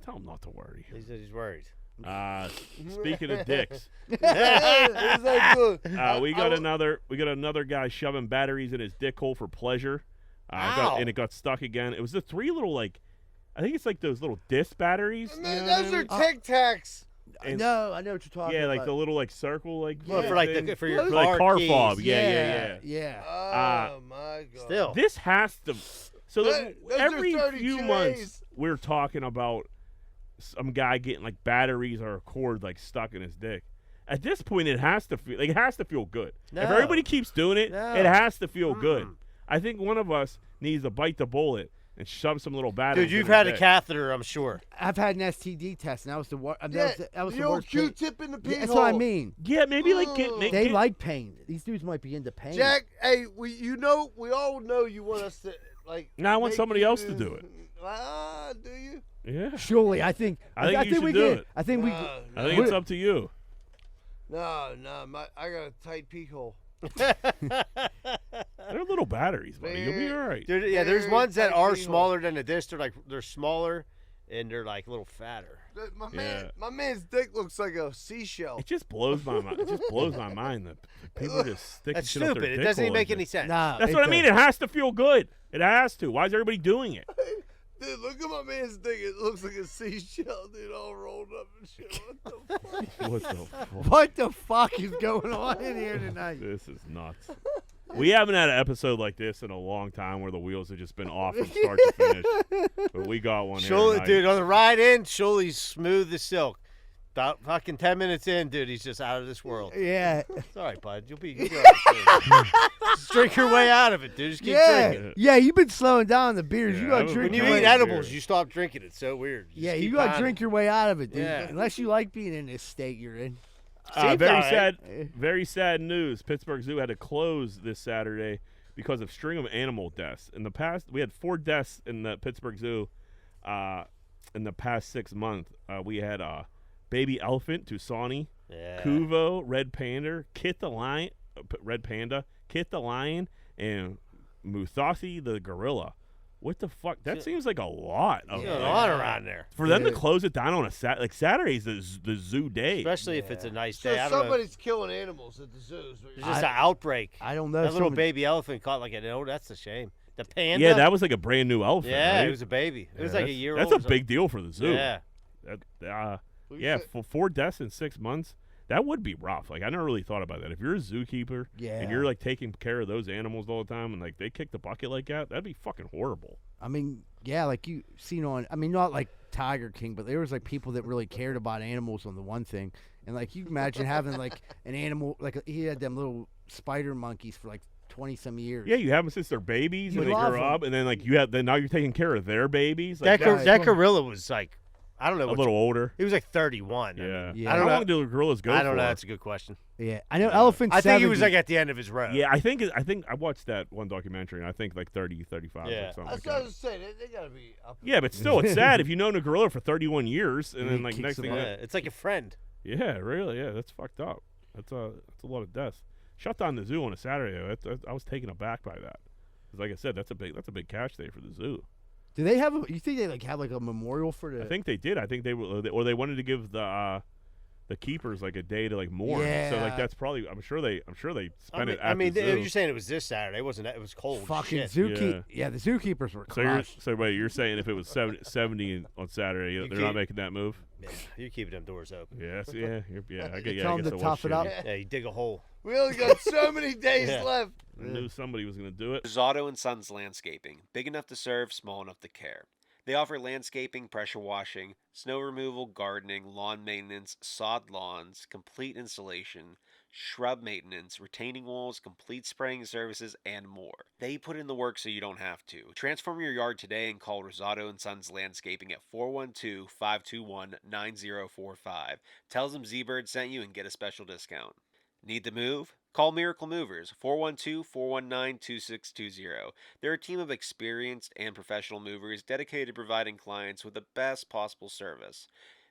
tell him not to worry. He said he's worried. Speaking of dicks, Is that good? we got another guy shoving batteries in his dick hole for pleasure. And it got stuck again. It was the three little I think it's like those little disc batteries. Man, those are Tic Tacs. And- No, I know what you're talking Yeah, about. like the little circle Well, for like thing. for your For, like car keys. fob. Yeah. Yeah. Oh my god. Still. This has to. So Those are every 32 few days. months we're talking about some guy getting like batteries or a cord like stuck in his dick. At this point, it has to feel good. No. If everybody keeps doing it, No. it has to feel good. I think one of us needs to bite the bullet and shove some little batteries. Dude, you've in his had a dick. catheter, I'm sure. I've had an STD test, and that was the worst. Yeah, that was the the old worst pain. Q-tip in the Yeah, pee that's hole. what I mean. Yeah, maybe like They like pain. These dudes might be into pain. Jack, hey, we all know you want us to like. Now I want make somebody you else to do it. Do you? Yeah. Surely, I think. I think you we should do get. it. I think we. I think it's up to you. No, I got a tight pee hole. They're little batteries, buddy. You'll be all right. Dude, yeah, there's Very ones that tight are pee hole. smaller than the disc. They're smaller, and they're like a little fatter. My man's dick looks like a seashell. It just blows my mind. It just blows my mind that people just stick That's shit up their stupid. It dick doesn't even hole make and any shit. sense. Nah, That's what I mean. It has to feel good. It has to. Why is everybody doing it? Dude, look at my man's dick. It looks like a seashell, dude, all rolled up and shit. What the fuck? What the fuck? What the fuck is going on in here tonight? This is nuts. We haven't had an episode like this in a long time where the wheels have just been off from start to finish. But we got one here tonight. Dude, on the ride in, Shuli's smooth as silk. About fucking 10 minutes in, dude, he's just out of this world. Yeah. It's all right, bud. You'll be all right, dude. Just drink your way out of it, dude. Just keep drinking. Yeah, you've been slowing down the beers. you Yeah, gotta I'm a drink When your you way. eat edibles, you stop drinking. It's so weird. Yeah, just you keep gotta buying drink them. your way out of it, dude. Yeah. Unless you like being in this state you're in. Seems Very all right. very sad news. Pittsburgh Zoo had to close this Saturday because of string of animal deaths. In the past, we had 4 deaths in the Pittsburgh Zoo in the past 6 months. We had baby elephant, Tusani, Kuvo, red panda, Kit the lion, Kit the lion, and Muthasi the gorilla. What the fuck? That seems like a lot. There's a lot around there. For them to close it down on a Saturday's the zoo day. Especially if it's a nice So day. I don't know. somebody's killing animals at the zoos. There's just an outbreak. I don't know. That little somebody- baby elephant caught like an that's a shame. The panda. Yeah, that was like a brand new elephant. Yeah, right? it was a baby. It was like a that's- year That's old a or big deal for the zoo. Yeah. Yeah, for 4 deaths in 6 months, that would be rough. Like I never really thought about that. If you're a zookeeper and you're like taking care of those animals all the time, and like they kick the bucket like that, that'd be fucking horrible. I mean, yeah, like you seen on. I mean, not like Tiger King, but there was like people that really cared about animals on the one thing, and like you imagine having like an animal, like he had them little spider monkeys for like 20-some years. Yeah, you have them since they're babies, You and they love grow 'em. up, and then like you have then now you're taking care of their babies. Like, That gorilla was like, I don't know, a little older. He was like 31. Yeah. I don't How know. long do gorillas go I don't for? know. That's a good question. Yeah, I know elephants. I think he was 70. like at the end of his rope. Yeah, I think I watched that one documentary, and I think like 30, 35 Yeah. or something That's like what I that. was saying. They gotta be up. Yeah, but still, it's sad if you known a gorilla for 31 years, and And then he like kicks next him thing, out. Yeah, it's like a friend. yeah, really, yeah, that's fucked up. That's a lot of deaths. Shut down the zoo on a Saturday. Though. I was taken aback by that. 'Cause like I said, that's a big cash day for the zoo. Do they have? You think they like have like a memorial for the? I think they did. I think they wanted to give the keepers like a day to like mourn. So like Yeah. that's probably I'm sure they spent it at I mean, the zoo. you're saying it was this Saturday, wasn't it? It was cold. fucking shit. zookeepers. Yeah, the zookeepers were crushed. So wait, you're saying if it was 70 on Saturday, they're not keep- making that move? Yeah, you keeping them doors open. Yes, yeah, I get. Tell I 'em guess to I tough was it up. shitty. Yeah, you dig a hole. We only got so many days Yeah. left. I knew somebody was gonna do it. Rosado and Sons Landscaping. Big enough to serve, small enough to care. They offer landscaping, pressure washing, snow removal, gardening, lawn maintenance, sod lawns, complete installation, shrub maintenance, retaining walls, complete spraying services, and more. They put in the work so you don't have to. Transform your yard today and call Rosado and Sons Landscaping at 412-521-9045. Tell them Z-Bird sent you and get a special discount. Need to move? Call Miracle Movers, 412-419-2620. They're a team of experienced and professional movers dedicated to providing clients with the best possible service.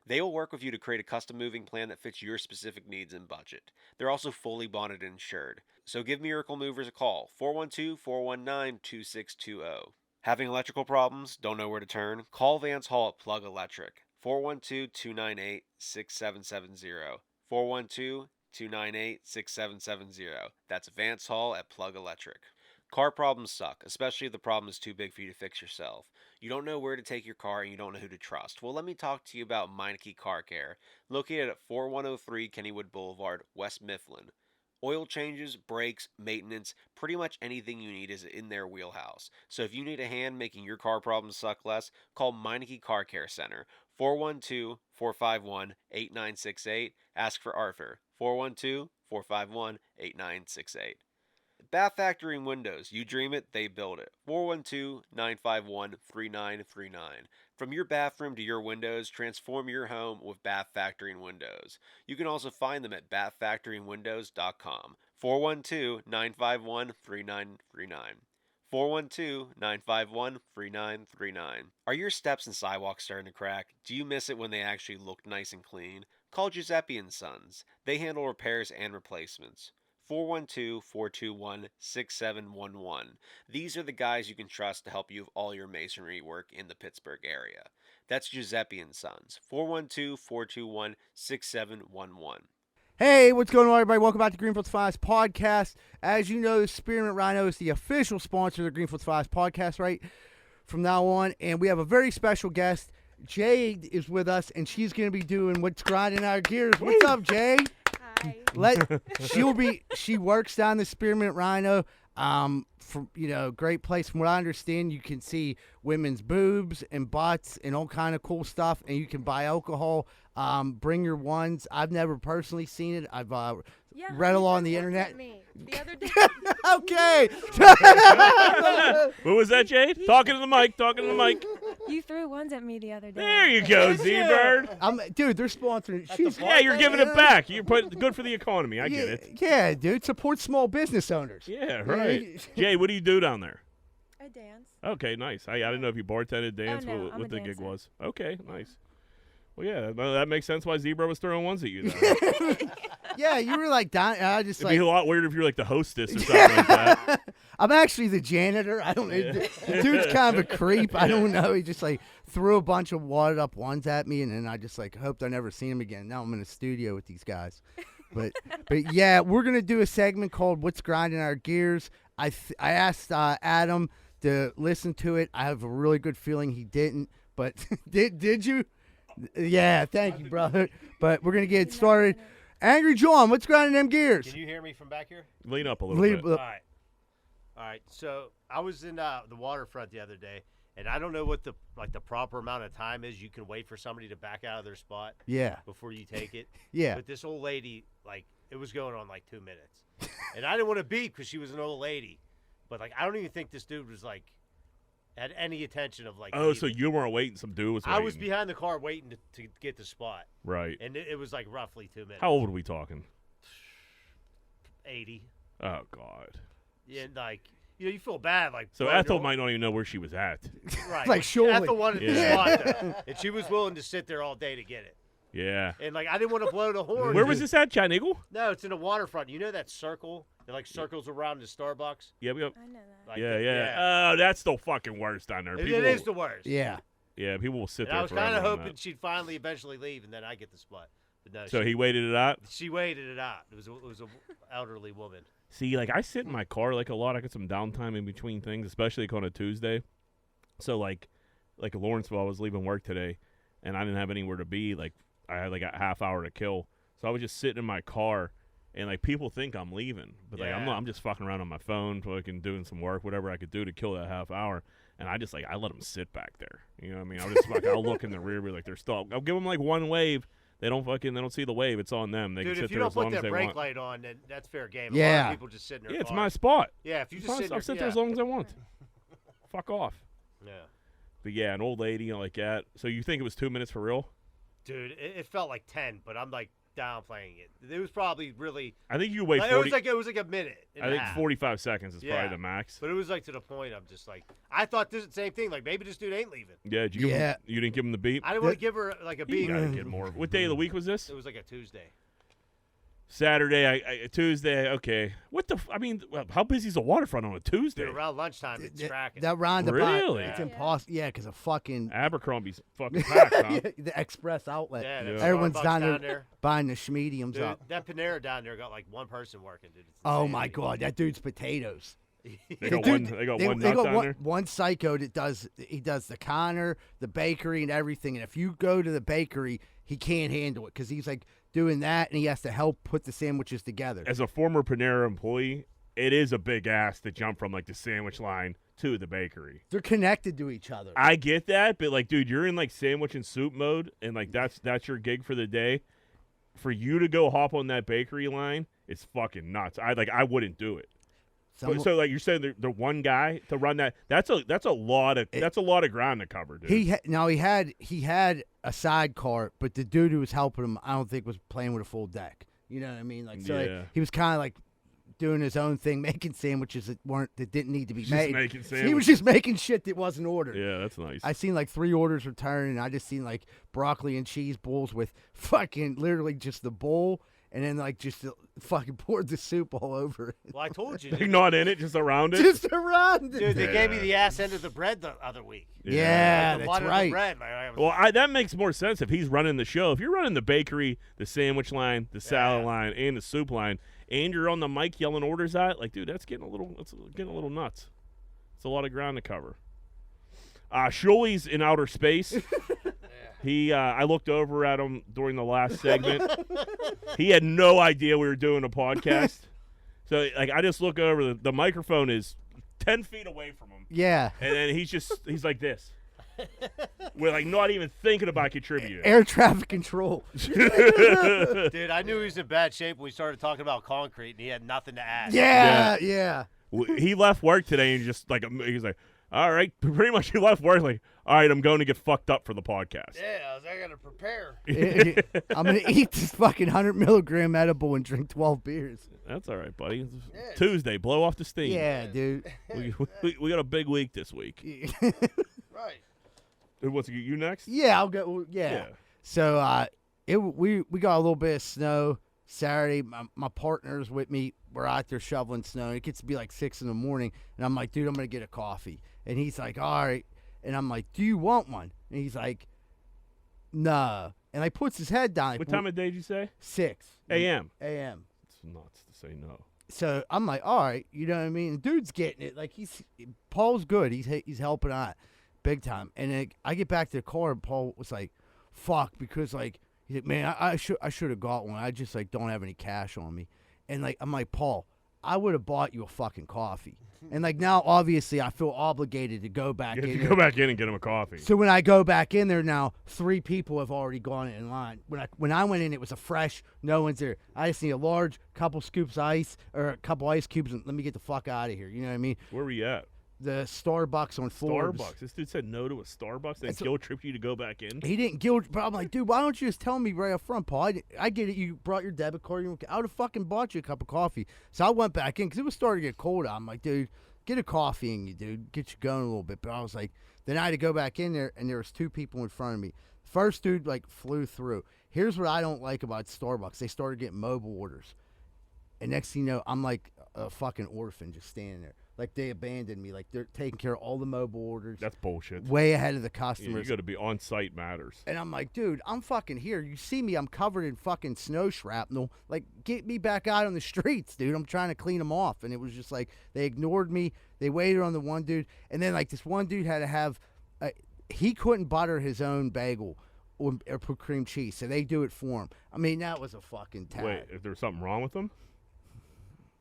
They will work with you to create a custom moving plan that fits your specific needs and budget. They're also fully bonded and insured. So give Miracle Movers a call, 412-419-2620. Having electrical problems? Don't know where to turn? Call Vance Hall at Plug Electric, 412-298-6770. 412-298-6770. That's Vance Hall at Plug Electric. Car problems suck, especially if the problem is too big for you to fix yourself. You don't know where to take your car and you don't know who to trust. Well, let me talk to you about Meineke Car Care, located at 4103 Kennywood Boulevard, West Mifflin. Oil changes, brakes, maintenance, pretty much anything you need is in their wheelhouse. So if you need a hand making your car problems suck less, call Meineke Car Care Center, 412-451-8968. Ask for Arthur, 412-451-8968. Bath Factory and Windows. You dream it, they build it. 412-951-3939. From your bathroom to your windows, transform your home with Bath Factory and Windows. You can also find them at bathfactorywindows.com. 412-951-3939. 412-951-3939. Are your steps and sidewalks starting to crack? Do you miss it when they actually look nice and clean? Call Giuseppe & Sons. They handle repairs and replacements. 412-421-6711. These are the guys you can trust to help you with all your masonry work in the Pittsburgh area. That's Giuseppe & Sons. 412-421-6711. Hey, what's going on, everybody? Welcome back to Greenfield Files podcast. As you know, Spearmint Rhino is the official sponsor of the Greenfield Files podcast right from now on, and we have a very special guest. Jade is with us, and she's going to be doing what's grinding our gears. What's up, Jade? Hi. She works down the Spearmint Rhino. Great place. From what I understand, you can see women's boobs and butts and all kind of cool stuff, and you can buy alcohol. Bring your ones. I've never personally seen it. I've read along the internet. The other day. Okay. What was that, Jade? Talking to the mic. You threw ones at me the other day. There you go, Z-Bird. Dude, they're sponsoring. Yeah, you're giving it back. You're putting good for the economy. I get it. Yeah, dude. Support small business owners. Yeah, right. Jade, what do you do down there? I dance. Okay, nice. I didn't know if you bartended, danced, no, what I'm a the gig dancer. was. Okay, nice. Well, yeah, that makes sense why Zebra was throwing ones at you. Yeah, you were like down. I just It'd like. be a lot weirder if you're like the hostess or something like that. I'm actually the janitor. I don't know. Yeah. Dude's kind of a creep. I don't know. He just like threw a bunch of wadded up ones at me, and then I just like hoped I never seen him again. Now I'm in a studio with these guys. But yeah, we're gonna do a segment called "What's Grinding Our Gears." I asked Adam to listen to it. I have a really good feeling he didn't, but did you? Yeah, thank you, brother. But we're gonna get started. Angry John, what's grinding them gears? Can you hear me from back here? Lean up a little bit. All right. So I was in the waterfront the other day, And I don't know what the proper amount of time is you can wait for somebody to back out of their spot. Yeah. Before you take it. Yeah. But this old lady, like, it was going on like 2 minutes, and I didn't want to beep because she was an old lady. But like, I don't even think this dude was like had any attention of like. Oh, so you weren't waiting? Some dude was waiting. I was behind the car waiting to get the spot. Right. And it was like roughly 2 minutes. How old are we talking? 80. Oh God. Yeah, and like you feel bad like. So Ethel might not even know where she was at. Right. Like, surely. Ethel wanted the spot, though, and she was willing to sit there all day to get it. Yeah. And like, I didn't want to blow the horn. Where was this at, John Eagle? No, it's in the waterfront. You know that circle that like circles around the Starbucks? Yep. I know that. Like Yeah. Oh, that's the fucking worst down there. It is the worst. Yeah. Yeah, people will sit And there. I was kind of forever on hoping that. she'd finally eventually leave, and then I get the spot. But no. So he waited it out. She waited it out. It was a elderly woman. See, like I sit in my car like a lot. I get some downtime in between things, especially like on a Tuesday. So like in Lawrenceville, I was leaving work today, and I didn't have anywhere to be. Like I had like a half hour to kill, so I was just sitting in my car, and like people think I'm leaving, but like I'm not. I'm just fucking around on my phone, fucking doing some work, whatever I could do to kill that half hour. And I just I let them sit back there. You know what I mean? I was just like, I'll look in the rear view like they're still. I'll give them like one wave. They don't see the wave. It's on them. They Dude, can if sit you there don't as long put as that they brake want. light on, then that's fair game. Yeah. A lot of people just sit in their Yeah, it's car. my spot. Yeah, if you just sit I'll sit there as long as I want. Fuck off. Yeah. But yeah, an old lady like that. So you think it was 2 minutes for real? Dude, it felt like 10, but I'm like downplaying it. It was probably really. I think you wait like, 40. It was like a minute. And I a think half. 45 seconds is Yeah. probably the max. But it was like to the point. I'm just like, I thought this same thing. Like maybe this dude ain't leaving. Yeah, did you give him, you didn't give him the beep? I didn't want to give her like a You beat. gotta get more. What day of the week was this? It was like a Tuesday. Saturday, Tuesday. Okay. What the? I mean, how busy is the waterfront on a Tuesday? Dude, around lunchtime, it's tracking. That roundabout. Really? It's impossible. Yeah, because of fucking Abercrombie's fucking packed, huh? the express outlet. Yeah, the Everyone's Starbucks down down there, there. buying the schmediums Dude, up. that Panera down there got like one person working, dude. It's Oh insane. my god, that dude's potatoes. They got one. They got one nut down there. One psycho that does the counter, the bakery, and everything. And if you go to the bakery, he can't handle it because he's like doing that, and he has to help put the sandwiches together. As a former Panera employee, it is a big ass to jump from like the sandwich line to the bakery. They're connected to each other. I get that, but like, dude, you're in like sandwich and soup mode, and like that's your gig for the day. For you to go hop on that bakery line, it's fucking nuts. I wouldn't do it. So like you're saying, the one guy to run that's a lot of ground to cover, dude. He had a sidecar, but the dude who was helping him, I don't think was playing with a full deck. You know what I mean? Like, so Yeah. he was kind of like doing his own thing, making sandwiches that didn't need to be Just made. making He was just making shit that wasn't ordered. Yeah, that's nice. I seen like 3 orders returned, and I just seen like broccoli and cheese bowls with fucking literally just the bowl, and then like just fucking poured the soup all over it. Well, I told you. Like not in it, just around it. Just around it. Dude, they gave me the ass end of the bread the other week. Yeah, Like, the that's butter of the right. bread. Like, I was Well, that makes more sense if he's running the show. If you're running the bakery, the sandwich line, the salad line, and the soup line, and you're on the mic yelling orders out, like, dude, that's getting a little nuts. It's a lot of ground to cover. Shuley's in outer space. I looked over at him during the last segment. He had no idea we were doing a podcast. So, like, I just look over. The microphone is 10 feet away from him. Yeah. And then he's like this. We're like not even thinking about contributing. Air traffic control. Dude, I knew he was in bad shape when we started talking about concrete, and he had nothing to add. Yeah. He left work today and just like he's like, all right, pretty much he left work like, all right, I'm going to get fucked up for the podcast. Yeah, I got to prepare. I'm gonna eat this fucking 100 milligram edible and drink 12 beers. That's all right, buddy. It's Tuesday, blow off the steam. Yeah, dude. We got a big week this week. Right. Who wants to get you next? Yeah, I'll go. Yeah. So we got a little bit of snow Saturday. My partner's with me. We're out there shoveling snow. And it gets to be like 6 in the morning, and I'm like, dude, I'm gonna get a coffee. And he's like, all right. And I'm like, do you want one? And he's like, nah. And like puts his head down. What time of day did you say? 6 a.m. a.m. It's nuts to say no. So I'm like, all right, you know what I mean? The dude's getting it. Like Paul's good. He's helping out big time. And then I get back to the car, and Paul was like, fuck, because like he's like, man, I should have got one. I just like don't have any cash on me. And like I'm like, Paul, I would have bought you a fucking coffee. And like now, obviously, I feel obligated to go back You in. have to there. go back in and get him a coffee. So when I go back in there now, 3 people have already gone in line. When I went in, it was a fresh, no one's there. I just need a large couple scoops of ice or a couple ice cubes and let me get the fuck out of here. You know what I mean? Where were you at? The Starbucks on Forbes. Starbucks. This dude said no to a Starbucks and That's guilt tripped you to go back in. He didn't guilt, but I'm like, dude, why don't you just tell me right up front, Paul? I get it. You brought your debit card. I would have fucking bought you a cup of coffee. So I went back in because it was starting to get cold out. I'm like, dude, get a coffee in you, dude. Get you going a little bit. But I was like, then I had to go back in there, and there was 2 people in front of me. First dude, like, flew through. Here's what I don't like about Starbucks. They started getting mobile orders. And next thing you know, I'm like a fucking orphan just standing there. Like, they abandoned me. Like, they're taking care of all the mobile orders. That's bullshit. Way ahead of the Yeah, customers. you got to be on site matters. And I'm like, dude, I'm fucking here. You see me, I'm covered in fucking snow shrapnel. Like, get me back out on the streets, dude. I'm trying to clean them off. And it was just like, they ignored me. They waited on the one dude. And then, like, this one dude had to have, he couldn't butter his own bagel or put cream cheese. So they do it for him. I mean, that was a fucking tag. Wait, if there's something wrong with them?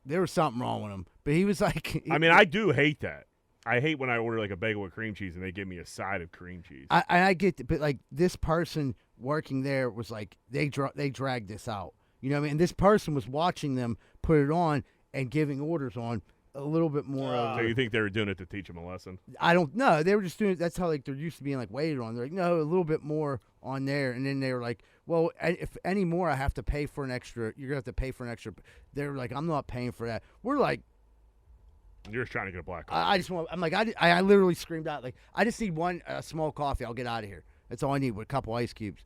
There was something wrong with him. But he was like. I mean, I do hate that. I hate when I order like a bagel with cream cheese and they give me a side of cream cheese. I get, but like this person working there was like they dragged this out. You know what I mean? And this person was watching them put it on and giving orders on a little bit more. So you think they were doing it to teach them a lesson? I don't know. They were just doing it. That's how like they're used to being like waited on. They're like, no, a little bit more on there. And then they were like, well, if any more, I have to pay for an extra. You're gonna have to pay for an extra. They're like, I'm not paying for that. We're like. You're just trying to get a black coffee. I just want. I'm like, I literally screamed out like, I just need one small coffee. I'll get out of here. That's all I need with a couple ice cubes.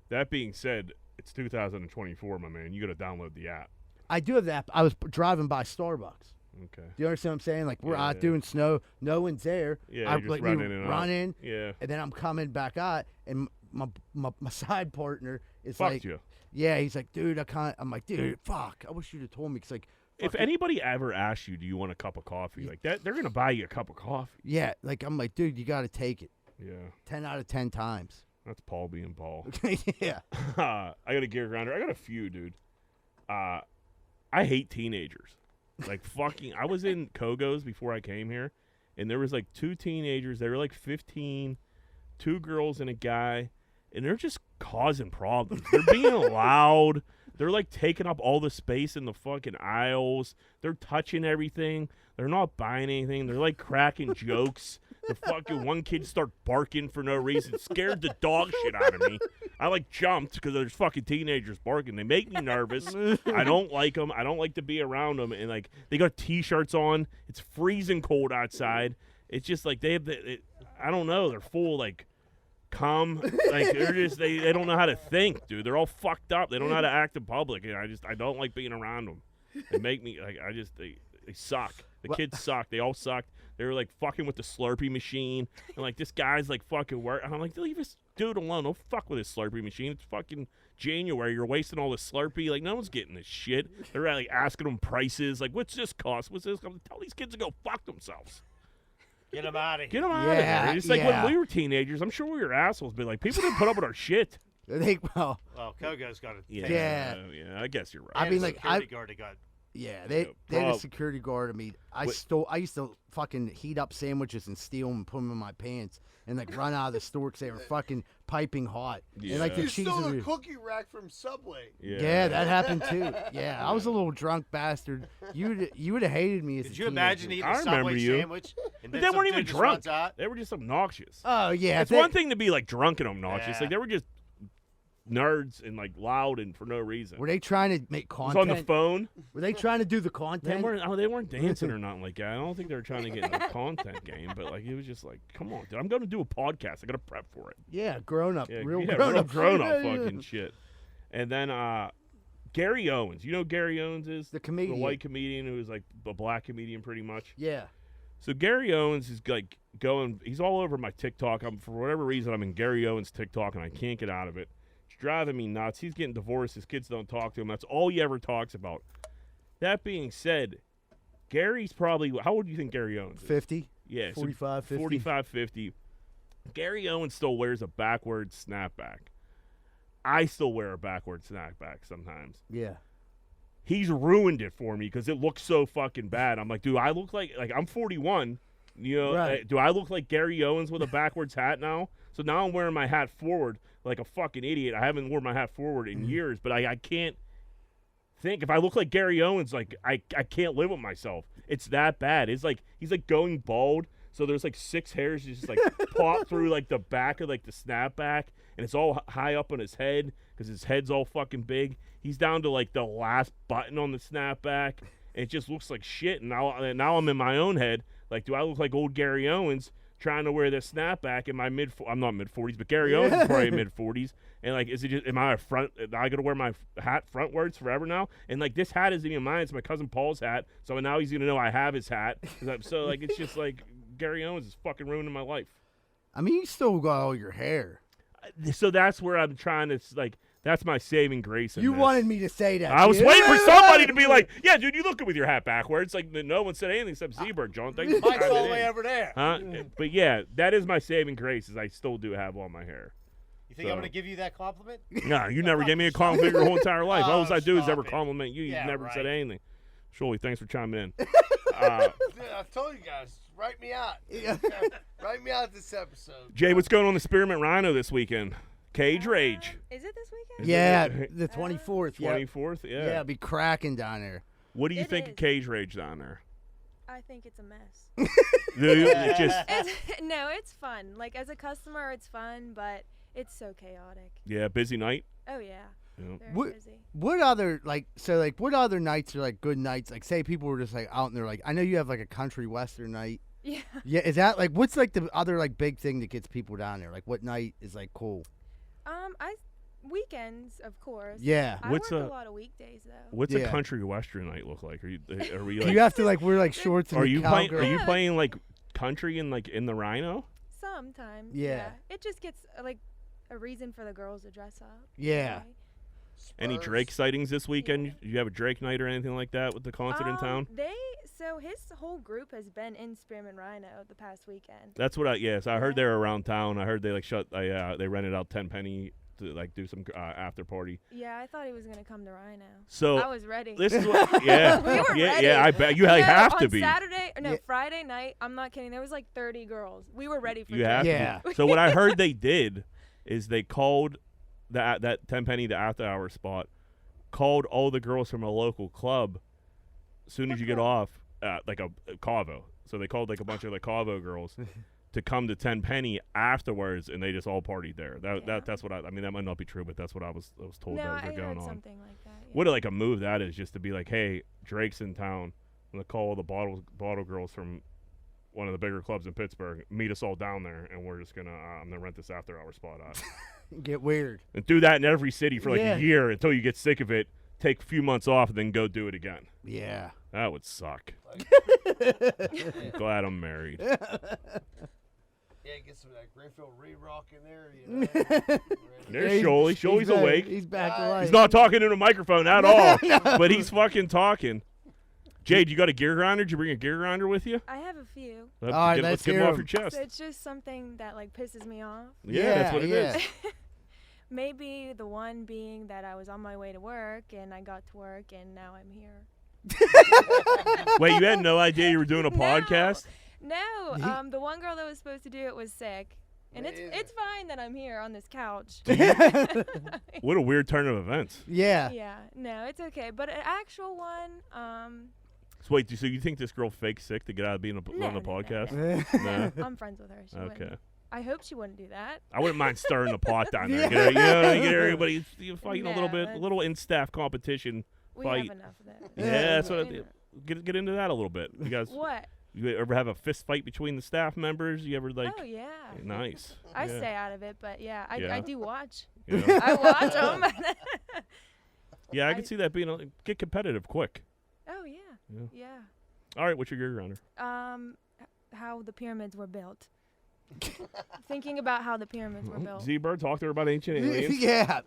That being said, it's 2024, my man. You got to download the app. I do have that. I was driving by Starbucks. Okay. Do you understand what I'm saying? Like we're Yeah, out yeah. doing snow. No one's there. Yeah, I you just like, run we in and run out. in. Yeah. And then I'm coming back out, and my side partner is Fucked like, you. yeah, he's like, dude, I can't. I'm like, dude, fuck. I wish you'd have told me. Cause like. If anybody ever asks you, do you want a cup of coffee? Like that, they're gonna buy you a cup of coffee. Yeah, like I'm like, dude, you got to take it. Yeah. 10 out of 10 times. That's Paul being Paul. Yeah. I got a gear grinder. I got a few, dude. I hate teenagers. Like fucking. I was in Kogo's before I came here, and there was like 2 teenagers. They were like 15, 2 girls and a guy, and they're just causing problems. They're being loud. They're like taking up all the space in the fucking aisles. They're touching everything. They're not buying anything. They're like cracking jokes. The fucking one kid start barking for no reason. Scared the dog shit out of me. I like jumped because there's fucking teenagers barking. They make me nervous. I don't like them. I don't like to be around them. And like they got t-shirts on. It's freezing cold outside. It's just like they have I don't know. They're full like like they're just they don't know how to think, dude. They're all fucked up. They don't know how to act in public, and I don't like being around them. They make me like they suck. The kids suck. They all suck. They were like fucking with the Slurpee machine, and like this guy's like fucking work. And I'm like, leave this dude alone. Don't fuck with his Slurpee machine. It's fucking January. You're wasting all this Slurpee. Like no one's getting this shit. They're like asking them prices. Like what's this cost? What's this? Tell these kids to go fuck themselves. Get them out of here. Get them out of here. It's like when we were teenagers. I'm sure we were assholes, but like people didn't put up with our shit. Well, Kogo's got it. Yeah, I guess you're right. I mean, like security guard got. Yeah, they had a security guard. I mean, I used to fucking heat up sandwiches and steal them and put them in my pants and like run out of the store because they were fucking piping hot. Yeah. And like the You cheese. stole a and- cookie rack from Subway. Yeah, that happened too. Yeah, I was a little drunk bastard. You would have hated me as a Did you imagine teenager. eating a Subway sandwich? And But then they some weren't even dude just drunk. runs out? They were just obnoxious. Oh yeah, It's one thing to be like drunk and obnoxious. Yeah. Like they were just nerds and like loud and for no reason. Were they trying to make It was content? on the phone. Were they trying to do the content? They weren't dancing or nothing like that. I don't think they were trying to get in the content game, but like it was just like, come on, dude, I'm going to do a podcast. I got to prep for it. Yeah, grown up, real yeah, grown real up, grown up Yeah, yeah. fucking shit. And then Gary Owens. You know who Gary Owens is? The comedian. The white comedian who is like a black comedian pretty much. Yeah. So Gary Owens is like he's all over my TikTok. For whatever reason, I'm in Gary Owens' TikTok and I can't get out of it. It's driving me nuts. He's getting divorced. His kids don't talk to him. That's all he ever talks about. That being said, Gary's probably, how old do you think Gary Owens is? 50? Yeah. 45, 50. 45, 50. Gary Owens still wears a backwards snapback. I still wear a backwards snapback sometimes. Yeah. he's ruined it for me because it looks so fucking bad. I'm like, dude, I look like I'm 41. You know, Right. do I look like Gary Owens with a backwards hat now? So now I'm wearing my hat forward like a fucking idiot. I haven't worn my hat forward in years, but I can't think. If I look like Gary Owens, like I can't live with myself. It's that bad. It's like he's like going bald. So there's like 6 hairs just like pop through like the back of like the snapback, and it's all high up on his head because his head's all fucking big. He's down to like the last button on the snapback, and it just looks like shit. And now I'm in my own head. Like, do I look like old Gary Owens trying to wear this snapback in my I'm not mid-40s, but Gary Owens is probably mid-40s. And like, is it just? Am I gonna wear my hat frontwards forever now? And like, this hat isn't even mine. It's my cousin Paul's hat. So now he's gonna know I have his hat. So like, it's just like Gary Owens is fucking ruining my life. I mean, you still got all your hair. So that's where I'm trying to like. That's my saving grace. In You this. wanted me to say that. I was dude. waiting for somebody to be like, "Yeah, dude, you look good with your hat backwards." Like no one said anything except Seabird. John, thank you. for Mike's chiming all the way in. over there. Huh? But yeah, that is my saving grace. Is I still do have all my hair. You think I'm going to give you that compliment? No, you never gave me a compliment your whole entire life. All I do is stop ever it. compliment you. You Yeah, never said right. anything. Surely, thanks for chiming in. Dude, I told you guys, write me out. Write me out this episode. Jay, what's going on the Spearmint Rhino this weekend? Cage Rage. Is it this weekend? Yeah, the 24th. Yeah. 24th, yeah. Yeah, it'll be cracking down there. What do you It think of is. Cage Rage down there? I think it's a mess. Do you? It just No, it's fun. Like, as a customer, it's fun, but it's so chaotic. yeah, busy night. Oh, yeah. Yeah. Very busy. What other what other nights are like good nights? Like, say people were just like out and they're like, I know you have like a country western night. Yeah. Yeah, is that like what's like the other like big thing that gets people down there? Like, what night is like cool? Weekends, of course. Yeah. I What's work a- a lot of weekdays though. What's Yeah. a country western night look like? Are we Do like? you have to like wear like shorts and Are a you playing? cowgirl? Are you playing like country in the Rhino? Sometimes. Yeah. It just gets like a reason for the girls to dress up. Yeah. right? Any Drake sightings this weekend? You have a Drake night or anything like that with the concert in town? So his whole group has been in Spearmint Rhino the past weekend. That's what I heard they were around town. I heard they like they rented out Tenpenny to like do some after party. Yeah, I thought he was gonna come to Rhino. So I was ready. This is what yeah. We were ready. Yeah, I bet you have to on be. Friday night, I'm not kidding, there was like 30 girls. We were ready for You Drake. have to be. So what I heard they did is they called that Tenpenny, the after hour spot, called all the girls from a local club as soon as you get off, like a Cavo. So they called like a bunch of the Cavo girls to come to Tenpenny afterwards, and they just all partied there. That's what I mean. That might not be true, but that's what I was told No, that was I going heard on. something like that. What like a move that is, just to be like, hey, Drake's in town. I'm gonna call all the bottle girls from one of the bigger clubs in Pittsburgh. Meet us all down there, and we're just gonna I'm gonna rent this after hour spot out. Get weird. And do that in every city for like Yeah. a year until you get sick of it. Take a few months off, and then go do it again. Yeah. That would suck. I'm glad I'm married. Yeah, get some of that Greenfield re-rock in there. You know? There's Sholey. Sholey's back. awake. He's back to life. He's not talking in a microphone at all, No. but he's fucking talking. Jade, you got a gear grinder? Did you bring a gear grinder with you? I have a few. Let's get them off your chest. So it's just something that like pisses me off. Yeah, that's what it is. Maybe the one being that I was on my way to work and I got to work and now I'm here. Wait, you had no idea you were doing a podcast? No, the one girl that was supposed to do it was sick. And it's fine that I'm here on this couch. What a weird turn of events. Yeah. Yeah, no, it's okay. But an actual one, So wait, so you think this girl faked sick to get out of being on the podcast? No. I'm friends with her. She Okay. wouldn't. I hope she wouldn't do that. I wouldn't mind stirring the pot down there. Yeah. Get everybody fighting a little No, bit, a little in-staff competition We fight. have enough of that. Yeah, that's what get into that a little bit. You guys, What? You ever have a fist fight between the staff members? You ever like? Oh yeah. Nice. I Yeah. stay out of it, but yeah, I Yeah. do watch. Yeah. I watch them. Yeah, I can see that being get competitive quick. Oh yeah. Yeah. All right, what's your gear grinder? How the pyramids were built. Thinking about how the pyramids were built. Z-Bird, talk to her about ancient aliens. Yeah.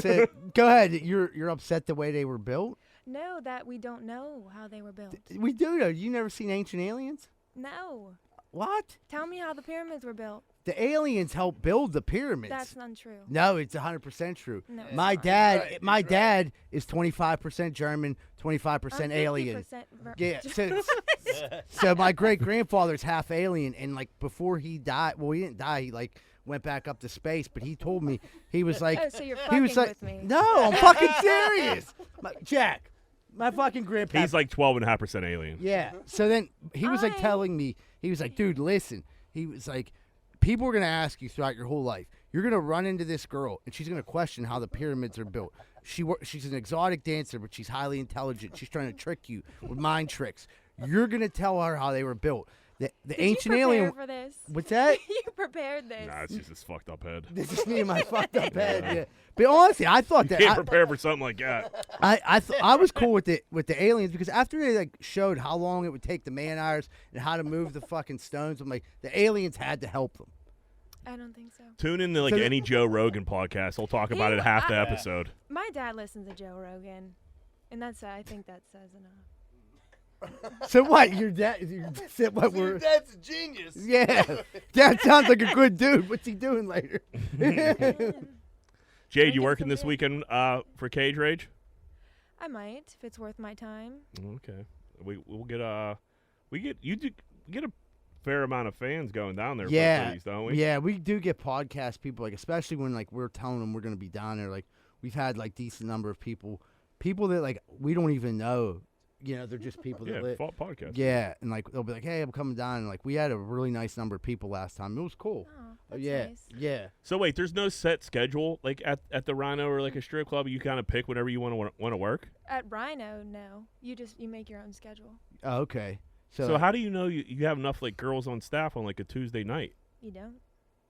So, go ahead. You're upset the way they were built? No, that we don't know how they were built. We do though. You never seen Ancient Aliens? No. What? Tell me how the pyramids were built. The aliens helped build the pyramids. That's untrue. No, it's 100% true. No, it's my not. dad, Right, my he's right. dad is 25% German, 25% I'm alien. 50% Yeah, so my great grandfather's half alien, and like before he died, well, he didn't die. He like went back up to space, but he told me he was like, Oh, so you're he was fucking like, with me. no, I'm fucking serious, Jack. My fucking grandpa. He's like 12.5% alien. Yeah. So then he was like telling me, he was like, dude, listen. He was like, people are going to ask you throughout your whole life. You're going to run into this girl, and she's going to question how the pyramids are built. She's an exotic dancer, but she's highly intelligent. She's trying to trick you with mind tricks. You're going to tell her how they were built. The Did ancient you alien. prepare for this? What's that? You prepared this. Nah, it's just his fucked up head. This is me and my fucked up head. Yeah. But honestly, I thought You that can't prepare for something like that. I was cool with the aliens because after they like showed how long it would take the man hours and how to move the fucking stones, I'm like, the aliens had to help them. I don't think so. Tune in to like any Joe Rogan podcast. He'll talk about it half the episode. My dad listens to Joe Rogan, and I think that says enough. So what? Your dad said what? Your dad's a genius. Yeah, Dad sounds like a good dude. What's he doing later? Jade, you working this weekend for Cage Rage? I might, if it's worth my time. Okay, we'll get a fair amount of fans going down there. Yeah, for these, don't we? Yeah, we do get podcast people, like especially when like we're telling them we're gonna be down there. Like we've had like decent number of people that like we don't even know. You know, they're just people that live. Podcast. Yeah, and like they'll be like, "Hey, I'm coming down." And like we had a really nice number of people last time. It was cool. Oh, that's yeah, nice. yeah. So wait, there's no set schedule like at the Rhino or like a strip club. You kind of pick whatever you want to work. At Rhino, no. You make your own schedule. Oh, okay. So how do you know you have enough like girls on staff on like a Tuesday night? You don't.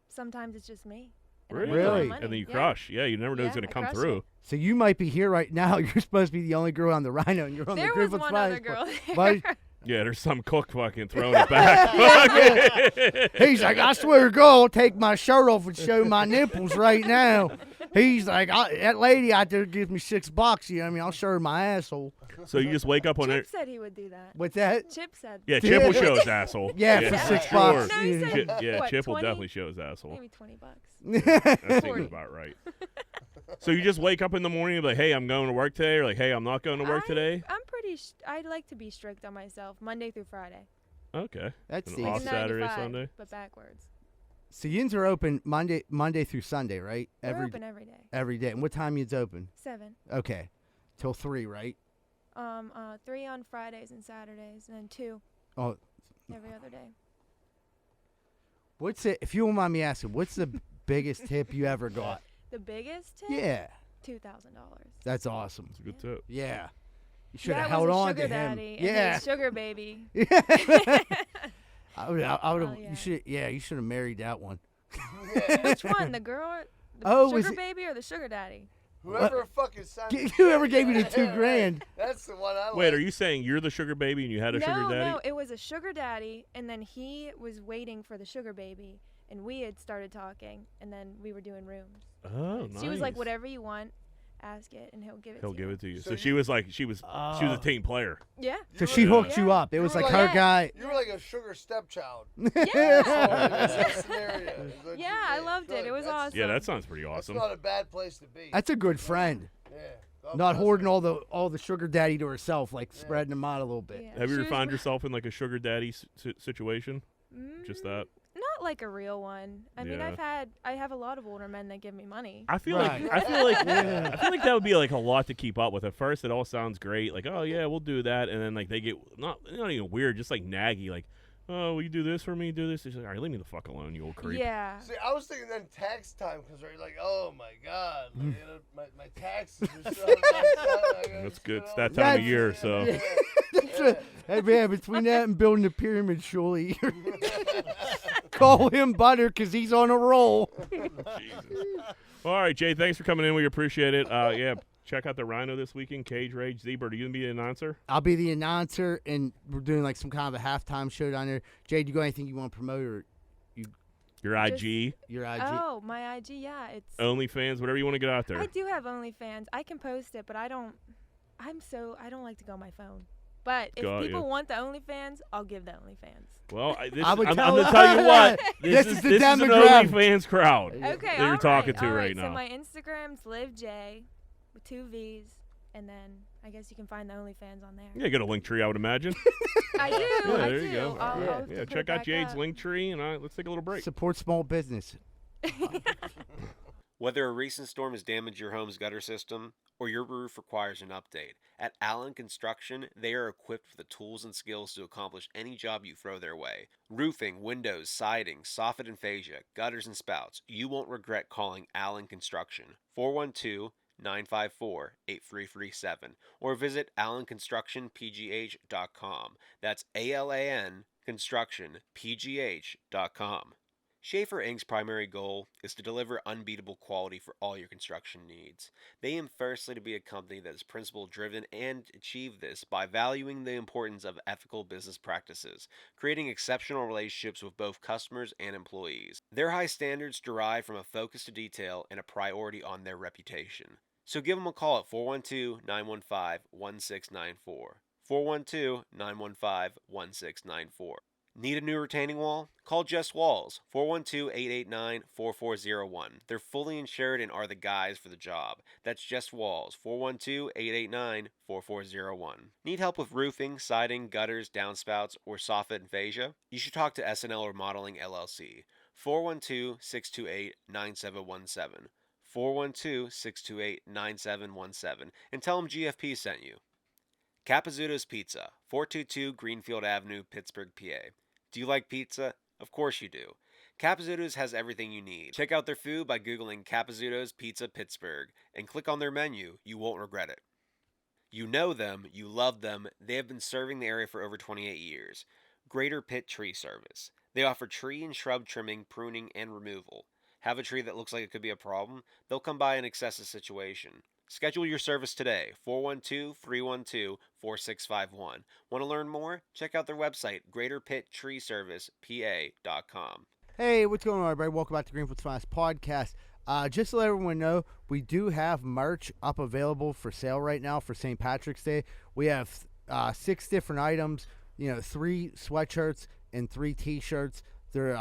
Sometimes it's just me. Really? And then you crush. Yeah, you never know who's Yeah, going to I come crush through. it. So you might be here right now. You're supposed to be the only girl on the Rhino, and you're on There the was Greenfield one Chinese other girl Restaurant. there. But- Yeah, there's some cook fucking throwing it back. He's like, I swear to God, I'll take my shirt off and show my nipples right now. He's like, that lady out there gives me $6. You know what I mean? I'll show her my asshole. So you just wake up on Chip it. said he would do that. What's that? Chip said. Yeah, Chip will show his asshole. Yeah, for $6. No, he said, Yeah, what, Chip will 20? definitely show his asshole. Maybe $20. That 40. seems about right. So you just wake up in the morning and be like, hey, I'm going to work today, or like, hey, I'm not going to work today? I'm pretty. I like to be strict on myself, Monday through Friday. Okay. That's And off Like Saturday, 95, Sunday? but backwards. So yins are open Monday through Sunday, right? We're open every day. Every day. And what time yins open? 7. Okay. Till 3, right? 3 on Fridays and Saturdays, and then 2 Oh, every other day. what's it? If you don't mind me asking, what's the biggest tip you ever got? The biggest tip? Yeah. $2,000. That's awesome. It's a good tip. Yeah. You should Yeah, have it held was a on sugar to him. daddy, and Yeah. his sugar baby. I would have. Oh, yeah. You should have married that one. Which one? The girl? The Oh, was sugar it- baby or the sugar daddy? Whoever fucking signed Whoever gave you the $2,000. That's the one I like. Wait, are you saying you're the sugar baby and you had a sugar daddy? No, it was a sugar daddy, and then he was waiting for the sugar baby, and we had started talking, and then we were doing rooms. Oh, nice. She was like, whatever you want, ask it, and he'll give it He'll to give you. it to you. So she was like, she was a team player. Yeah. So she hooked you up. It was were like her guy. You were like a sugar stepchild. Yeah. That's the scenario. Is what Yeah, you I did. loved it. It was awesome. Yeah, that sounds pretty That's awesome. not a bad place to be. That's a good friend. Yeah. Not hoarding all the sugar daddy to herself, like spreading them out a little bit. Have you ever found yourself in like a sugar daddy situation? Just that? Not like a real one. I mean, Yeah. I have a lot of older men that give me money. I feel like that would be like a lot to keep up with. At first, it all sounds great, like, oh yeah, we'll do that, and then like they get not even weird, just like naggy, like, oh, will you do this for me? Do this? It's like, all right, leave me the fuck alone, you old creep. Yeah. See, I was thinking then tax time comes right. Like, oh my god, like, you know, my taxes are so That's good. It's that time of year, so. Hey man, between that and building the pyramid, surely call him Butter because he's on a roll. All right, Jay, thanks for coming in. We appreciate it. Yeah, check out the Rhino this weekend. Cage Rage. Zebra, are you gonna be the announcer? I'll be the announcer, and we're doing like some kind of a halftime show down there. Jade, you got anything you want to promote, or Your IG, your IG? Oh, my IG, yeah. It's OnlyFans, whatever you want to get out there. I do have OnlyFans. I can post it, but I don't like to go on my phone. But if Got people ya. want the OnlyFans, I'll give the OnlyFans. Well, I would I'm tell going to tell you what. This is the an demographic. OnlyFans crowd Okay, that you're talking to all right So now. my Instagram's LivJ with 2 V's, and then I guess you can find the OnlyFans on there. Yeah, get a link tree, I would imagine. I do. Yeah, I there do. you go. I'll Yeah, put check it out back Jade's up. link tree, and let's take a little break. Support small business. Whether a recent storm has damaged your home's gutter system or your roof requires an update, at Allen Construction, they are equipped with the tools and skills to accomplish any job you throw their way. Roofing, windows, siding, soffit and fascia, gutters and spouts. You won't regret calling Allen Construction. 412-954-8337 or visit allenconstructionpgh.com. That's ALAN constructionpgh.com. Schaefer Inc.'s primary goal is to deliver unbeatable quality for all your construction needs. They aim firstly to be a company that is principle-driven and achieve this by valuing the importance of ethical business practices, creating exceptional relationships with both customers and employees. Their high standards derive from a focus to detail and a priority on their reputation. So give them a call at 412-915-1694. 412-915-1694. Need a new retaining wall? Call Just Walls, 412-889-4401. They're fully insured and are the guys for the job. That's Just Walls, 412-889-4401. Need help with roofing, siding, gutters, downspouts, or soffit and fascia? You should talk to SNL Remodeling LLC, 412-628-9717. 412-628-9717, and tell them GFP sent you. Capizzuto's Pizza, 422 Greenfield Avenue, Pittsburgh, PA. Do you like pizza? Of course you do. Capizzuto's has everything you need. Check out their food by Googling Capizzuto's Pizza Pittsburgh and click on their menu. You won't regret it. You know them, you love them. They have been serving the area for over 28 years. Greater Pitt Tree Service. They offer tree and shrub trimming, pruning, and removal. Have a tree that looks like it could be a problem? They'll come by and assess the situation. Schedule your service today, 412-312-4651. Want to learn more? Check out their website, greaterpitttreeservicepa.com. Hey, what's going on, everybody? Welcome back to Greenfield's Finest Podcast. Just to let everyone know, we do have merch up available for sale right now for St. Patrick's Day. We have 6 different items, 3 sweatshirts and 3 t-shirts. They're,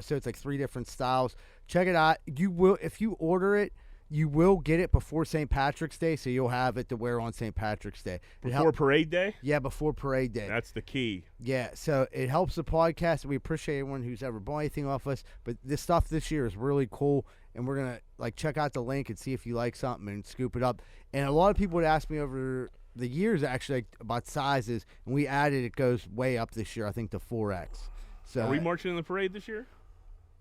so it's like 3 different styles. Check it out. You will, if you order it, you will get it before St. Patrick's Day, so you'll have it to wear on St. Patrick's Day. Before Parade Day? Yeah, before Parade Day. That's the key. Yeah, so it helps the podcast. We appreciate everyone who's ever bought anything off us, but this stuff this year is really cool, and we're going to check out the link and see if you like something and scoop it up. And a lot of people would ask me over the years, actually, about sizes, and we added it goes way up this year, I think, to 4X. So Are we marching in the parade this year?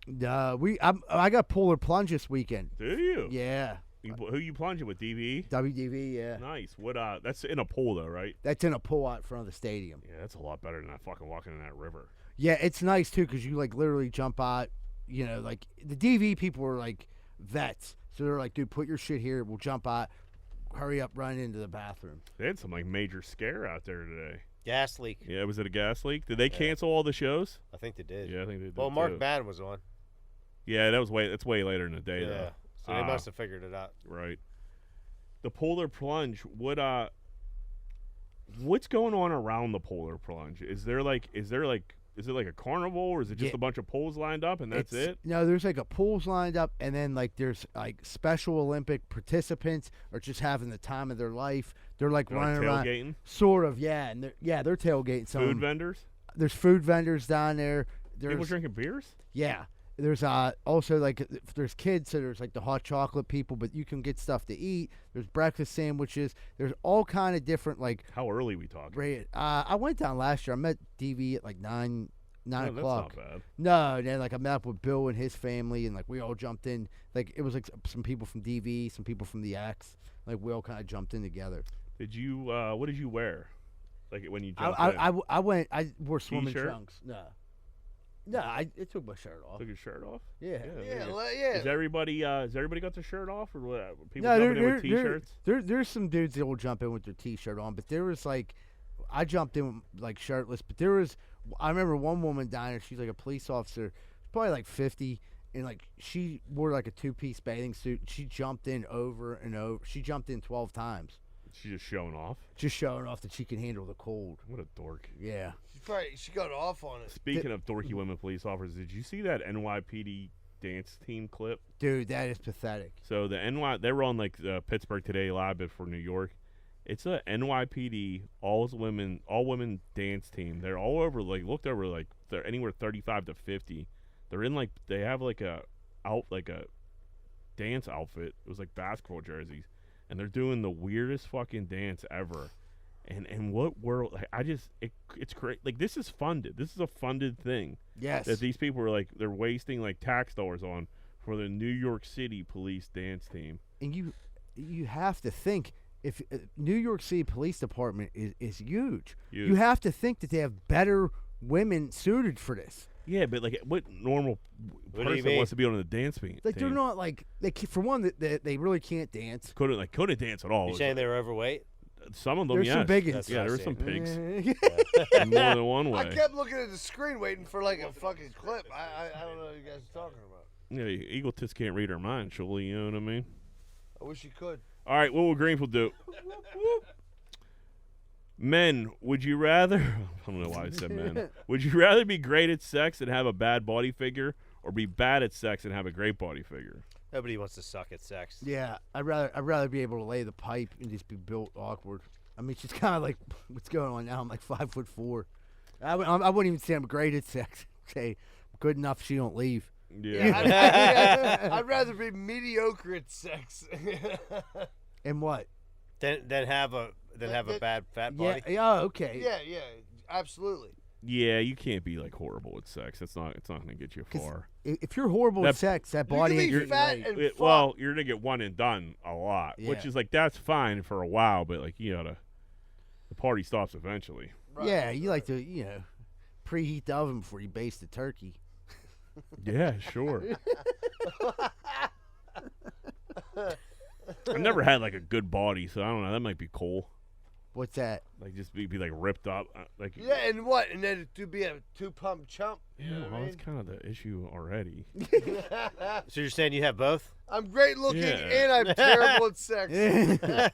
I got Polar Plunge this weekend. Do you? Yeah. Who you plunging with? DV? WDV, yeah. Nice. What? That's in a pool though, right? That's in a pool out front of the stadium. Yeah, that's a lot better than that fucking walking in that river. Yeah, it's nice too because you literally jump out. The DV people are like vets, so they're like, dude, put your shit here. We'll jump out. Hurry up, run into the bathroom. They had some major scare out there today. Gas leak. Yeah, was it a gas leak? Did they cancel all the shows? I think they did. Yeah, I think they did. Well, Mark too. Madden was on. Yeah, that's way later in the day Yeah, though. so they must have figured it out. Right. The Polar Plunge. What's going on around the Polar Plunge? Is it like a carnival, or is it just a bunch of poles lined up and that's it? No, there's a poles lined up, and then there's Special Olympic participants are just having the time of their life. They're running around, tailgating? sort of, yeah, and they're tailgating. Food vendors. There's food vendors down there. People drinking beers. Yeah. There's also if there's kids, so there's the hot chocolate people, but you can get stuff to eat. There's breakfast sandwiches. There's all kind of different How early we talking? I went down last year. I met DV at 9 o'clock. That's not bad. No, then I met up with Bill and his family, and we all jumped in. It was some people from DV, some people from the X. We all kind of jumped in together. Did you? What did you wear? When you jumped I wore in? swimming T-shirt? trunks. No, I took my shirt off. Took your shirt off? Yeah. Yeah. Has everybody got their shirt off, or what? People No, jumping in with T-shirts? There's some dudes that will jump in with their T-shirt on, but there was I jumped in shirtless, but I remember one woman down there. She's a police officer, probably 50, and she wore a 2-piece bathing suit. And she jumped in over and over. She jumped in 12 times. She's just showing off. Just showing off that she can handle the cold. What a dork. Yeah. She got off on it. Speaking of dorky women police officers, did you see that NYPD dance team clip? Dude, that is pathetic. So they were on like Pittsburgh Today Live, but for New York. It's a NYPD all women dance team. They're all over, like, looked over, like, they're anywhere 35 to 50. They're in, like, they have like a dance outfit. It was like basketball jerseys, and they're doing the weirdest fucking dance ever. And what world? It's great. Like, this is funded. This is a funded thing. Yes. That these people are like, they're wasting like tax dollars on for the New York City police dance team. And you have to think, if New York City Police Department is huge, you have to think that they have better women suited for this. Yeah, but like, what normal person wants to be on the dance team? Like, they're not like for one, they really can't dance. Couldn't dance at all. You saying they were overweight? Some of them, There's yes. some biggins. Yeah, there were some pigs. Yeah. In more than one way. I kept looking at the screen waiting for like a fucking clip. I don't know what you guys are talking about. Yeah, egotists can't read our mind, surely, you know what I mean? I wish you could. All right, what will Greenfield do? Men, would you rather... I don't know why I said men. Would you rather be great at sex and have a bad body figure, or be bad at sex and have a great body figure? Nobody wants to suck at sex. Yeah, I'd rather be able to lay the pipe and just be built awkward. I mean, she's kind of like what's going on now. I'm like 5'4". I wouldn't even say I'm great at sex. Say good enough she don't leave. Yeah. I'd rather be mediocre at sex. And what? Then have a bad fat body. Yeah. Okay. Yeah. Absolutely. Yeah, you can't be like horrible at sex. It's not going to get you far. If you're horrible at sex, that body ain't be fat and fuck. Well, you're gonna get one and done a lot, which is like that's fine for a while, but like the party stops eventually. Right. Yeah, you like to preheat the oven before you baste the turkey. Yeah, sure. I've never had like a good body, so I don't know. That might be cool. What's that? Like just be like ripped up, like and what? And then to be a 2-pump chump. Yeah, well, that's kind of the issue already. So you're saying you have both? I'm great looking and I'm terrible at sex. I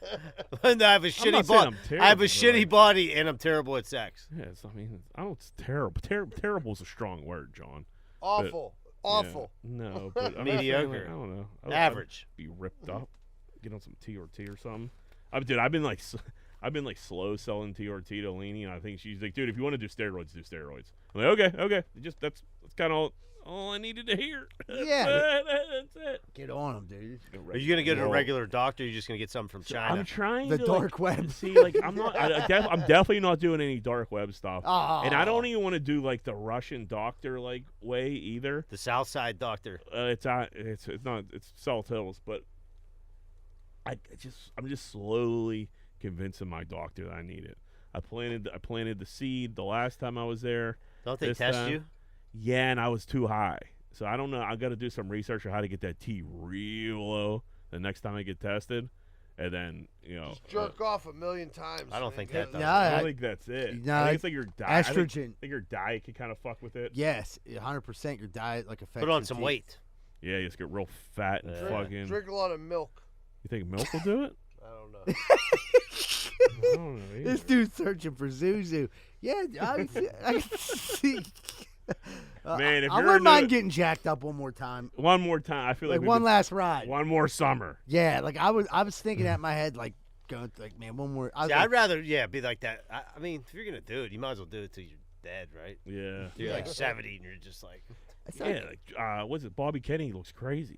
have a shitty body. I have a shitty body and I'm terrible at sex. Yeah, it's terrible. Terrible is a strong word, John. Awful. Awful. Yeah, no, but I'm mediocre. I don't know. Average. I'd be ripped up. Get on some TRT or something. I've been like slow selling TRT to Leanie, and I think she's like, dude, if you want to do steroids, do steroids. I'm like, okay. That's kind of all I needed to hear. Yeah. That's it. Get on them, dude. Are you gonna go to a regular doctor? Or are you just gonna get something from China? I'm trying the to dark web. See, like I'm not. I'm definitely not doing any dark web stuff. Oh. And I don't even want to do like the Russian doctor like way either. The South Side doctor. It's not. It's South Hills, but I'm just slowly convincing my doctor that I need it. I planted the seed the last time I was there. Don't they test you? Yeah, and I was too high. So I don't know. I got to do some research on how to get that T real low the next time I get tested, and then just jerk off 1,000,000 times. I don't think that does. I don't think that's it. No, I think it's like your diet. estrogen. I think your diet can kind of fuck with it. Yes, 100%. Your diet affects. Put on some weight. Yeah, you just get real fat and fucking. Drink a lot of milk. You think milk will do it? I don't know. I don't know either. This dude's searching for Zuzu. Yeah, I can see. Man, if I you're wouldn't mind getting jacked up one more time. One more time, I feel like one last ride. One more summer. Yeah, like I was thinking that in my head, like going like, man, one more. I'd rather be like that. I mean, if you're gonna do it, you might as well do it till you're dead, right? Yeah. You're like 70 and you're just like. What's it? Bobby Kennedy looks crazy.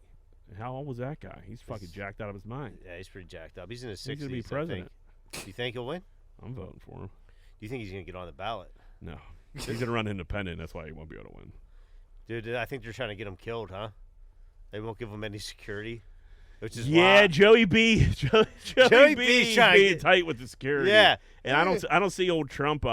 How old was that guy? He's fucking jacked out of his mind. Yeah, he's pretty jacked up. He's in his 60s. He's gonna be president. Do you think he'll win? I'm voting for him. Do you think he's gonna get on the ballot? No, he's gonna run independent. That's why he won't be able to win. Dude, I think they're trying to get him killed, huh? They won't give him any security, which is why. Joey B. Joey B's trying being tight with the security. Yeah, and I don't see old Trump.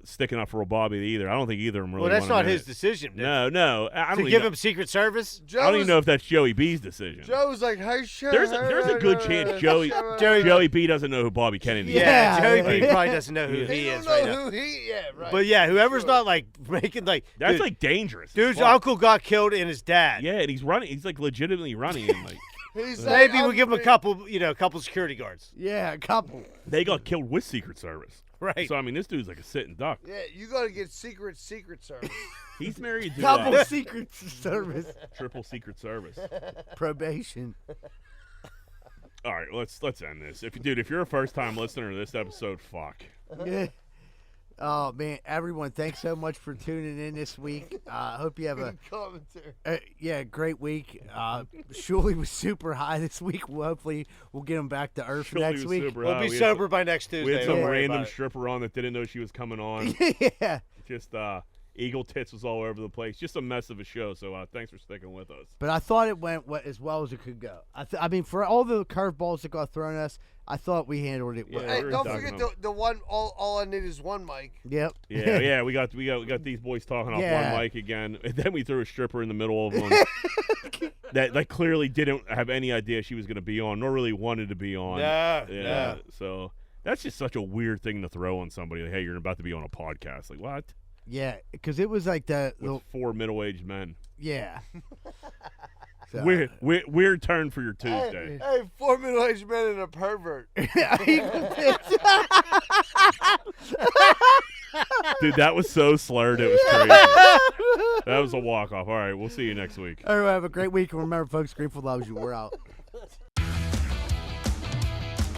Sticking up for Bobby either. I don't think either of them really. Well, that's not his decision. Dude. No. I don't give him Secret Service. I don't even know if that's Joey B's decision. Joe was like, "Hey, sure." There's a good chance Joey B doesn't know who Bobby Kennedy is. Yeah, Joey B probably doesn't know who he is right now. Right. But yeah, whoever's not like making like that's like dangerous. Dude's uncle got killed and his dad. Yeah, and he's running. He's like legitimately running. And like He's like, Maybe I'm we'll give him a couple security guards. Yeah, a couple. They got killed with Secret Service. Right. So I mean, this dude's like a sitting duck. Yeah, you got to get Secret Service. He's married to Double Secret Service. triple Secret Service. Probation. All right, let's end this. If you're a first time listener to this episode, fuck. Yeah. Oh man, everyone, thanks so much for tuning in this week. Hope you have Good commentary. Great week. Shuley was super high this week. Hopefully, we'll get him back to earth Shirley next was week. super We'll high. be We had sober some- by next Tuesday. We had some Don't worry random about it. stripper on that didn't know she was coming on. Yeah. Just eagle tits was all over the place. Just a mess of a show. So thanks for sticking with us. But I thought it went as well as it could go. I mean, for all the curveballs that got thrown at us, I thought we handled it well. Yeah, Hey, we're don't talking forget about- the one. All I need is one mic. Yep. Yeah, we got these boys talking off Yeah. one mic again, and then we threw a stripper in the middle of them that clearly didn't have any idea she was going to be on, nor really wanted to be on. No. So that's just such a weird thing to throw on somebody. Like, hey, you're about to be on a podcast. Like what? Yeah, because it was like the Four middle-aged men. yeah. So, Weird turn for your Tuesday. Hey, 4 middle-aged men and a pervert. Dude, that was so slurred. It was crazy. That was a walk-off. All right, we'll see you next week. Everyone have a great week. And remember, folks, Greenfield loves you. We're out.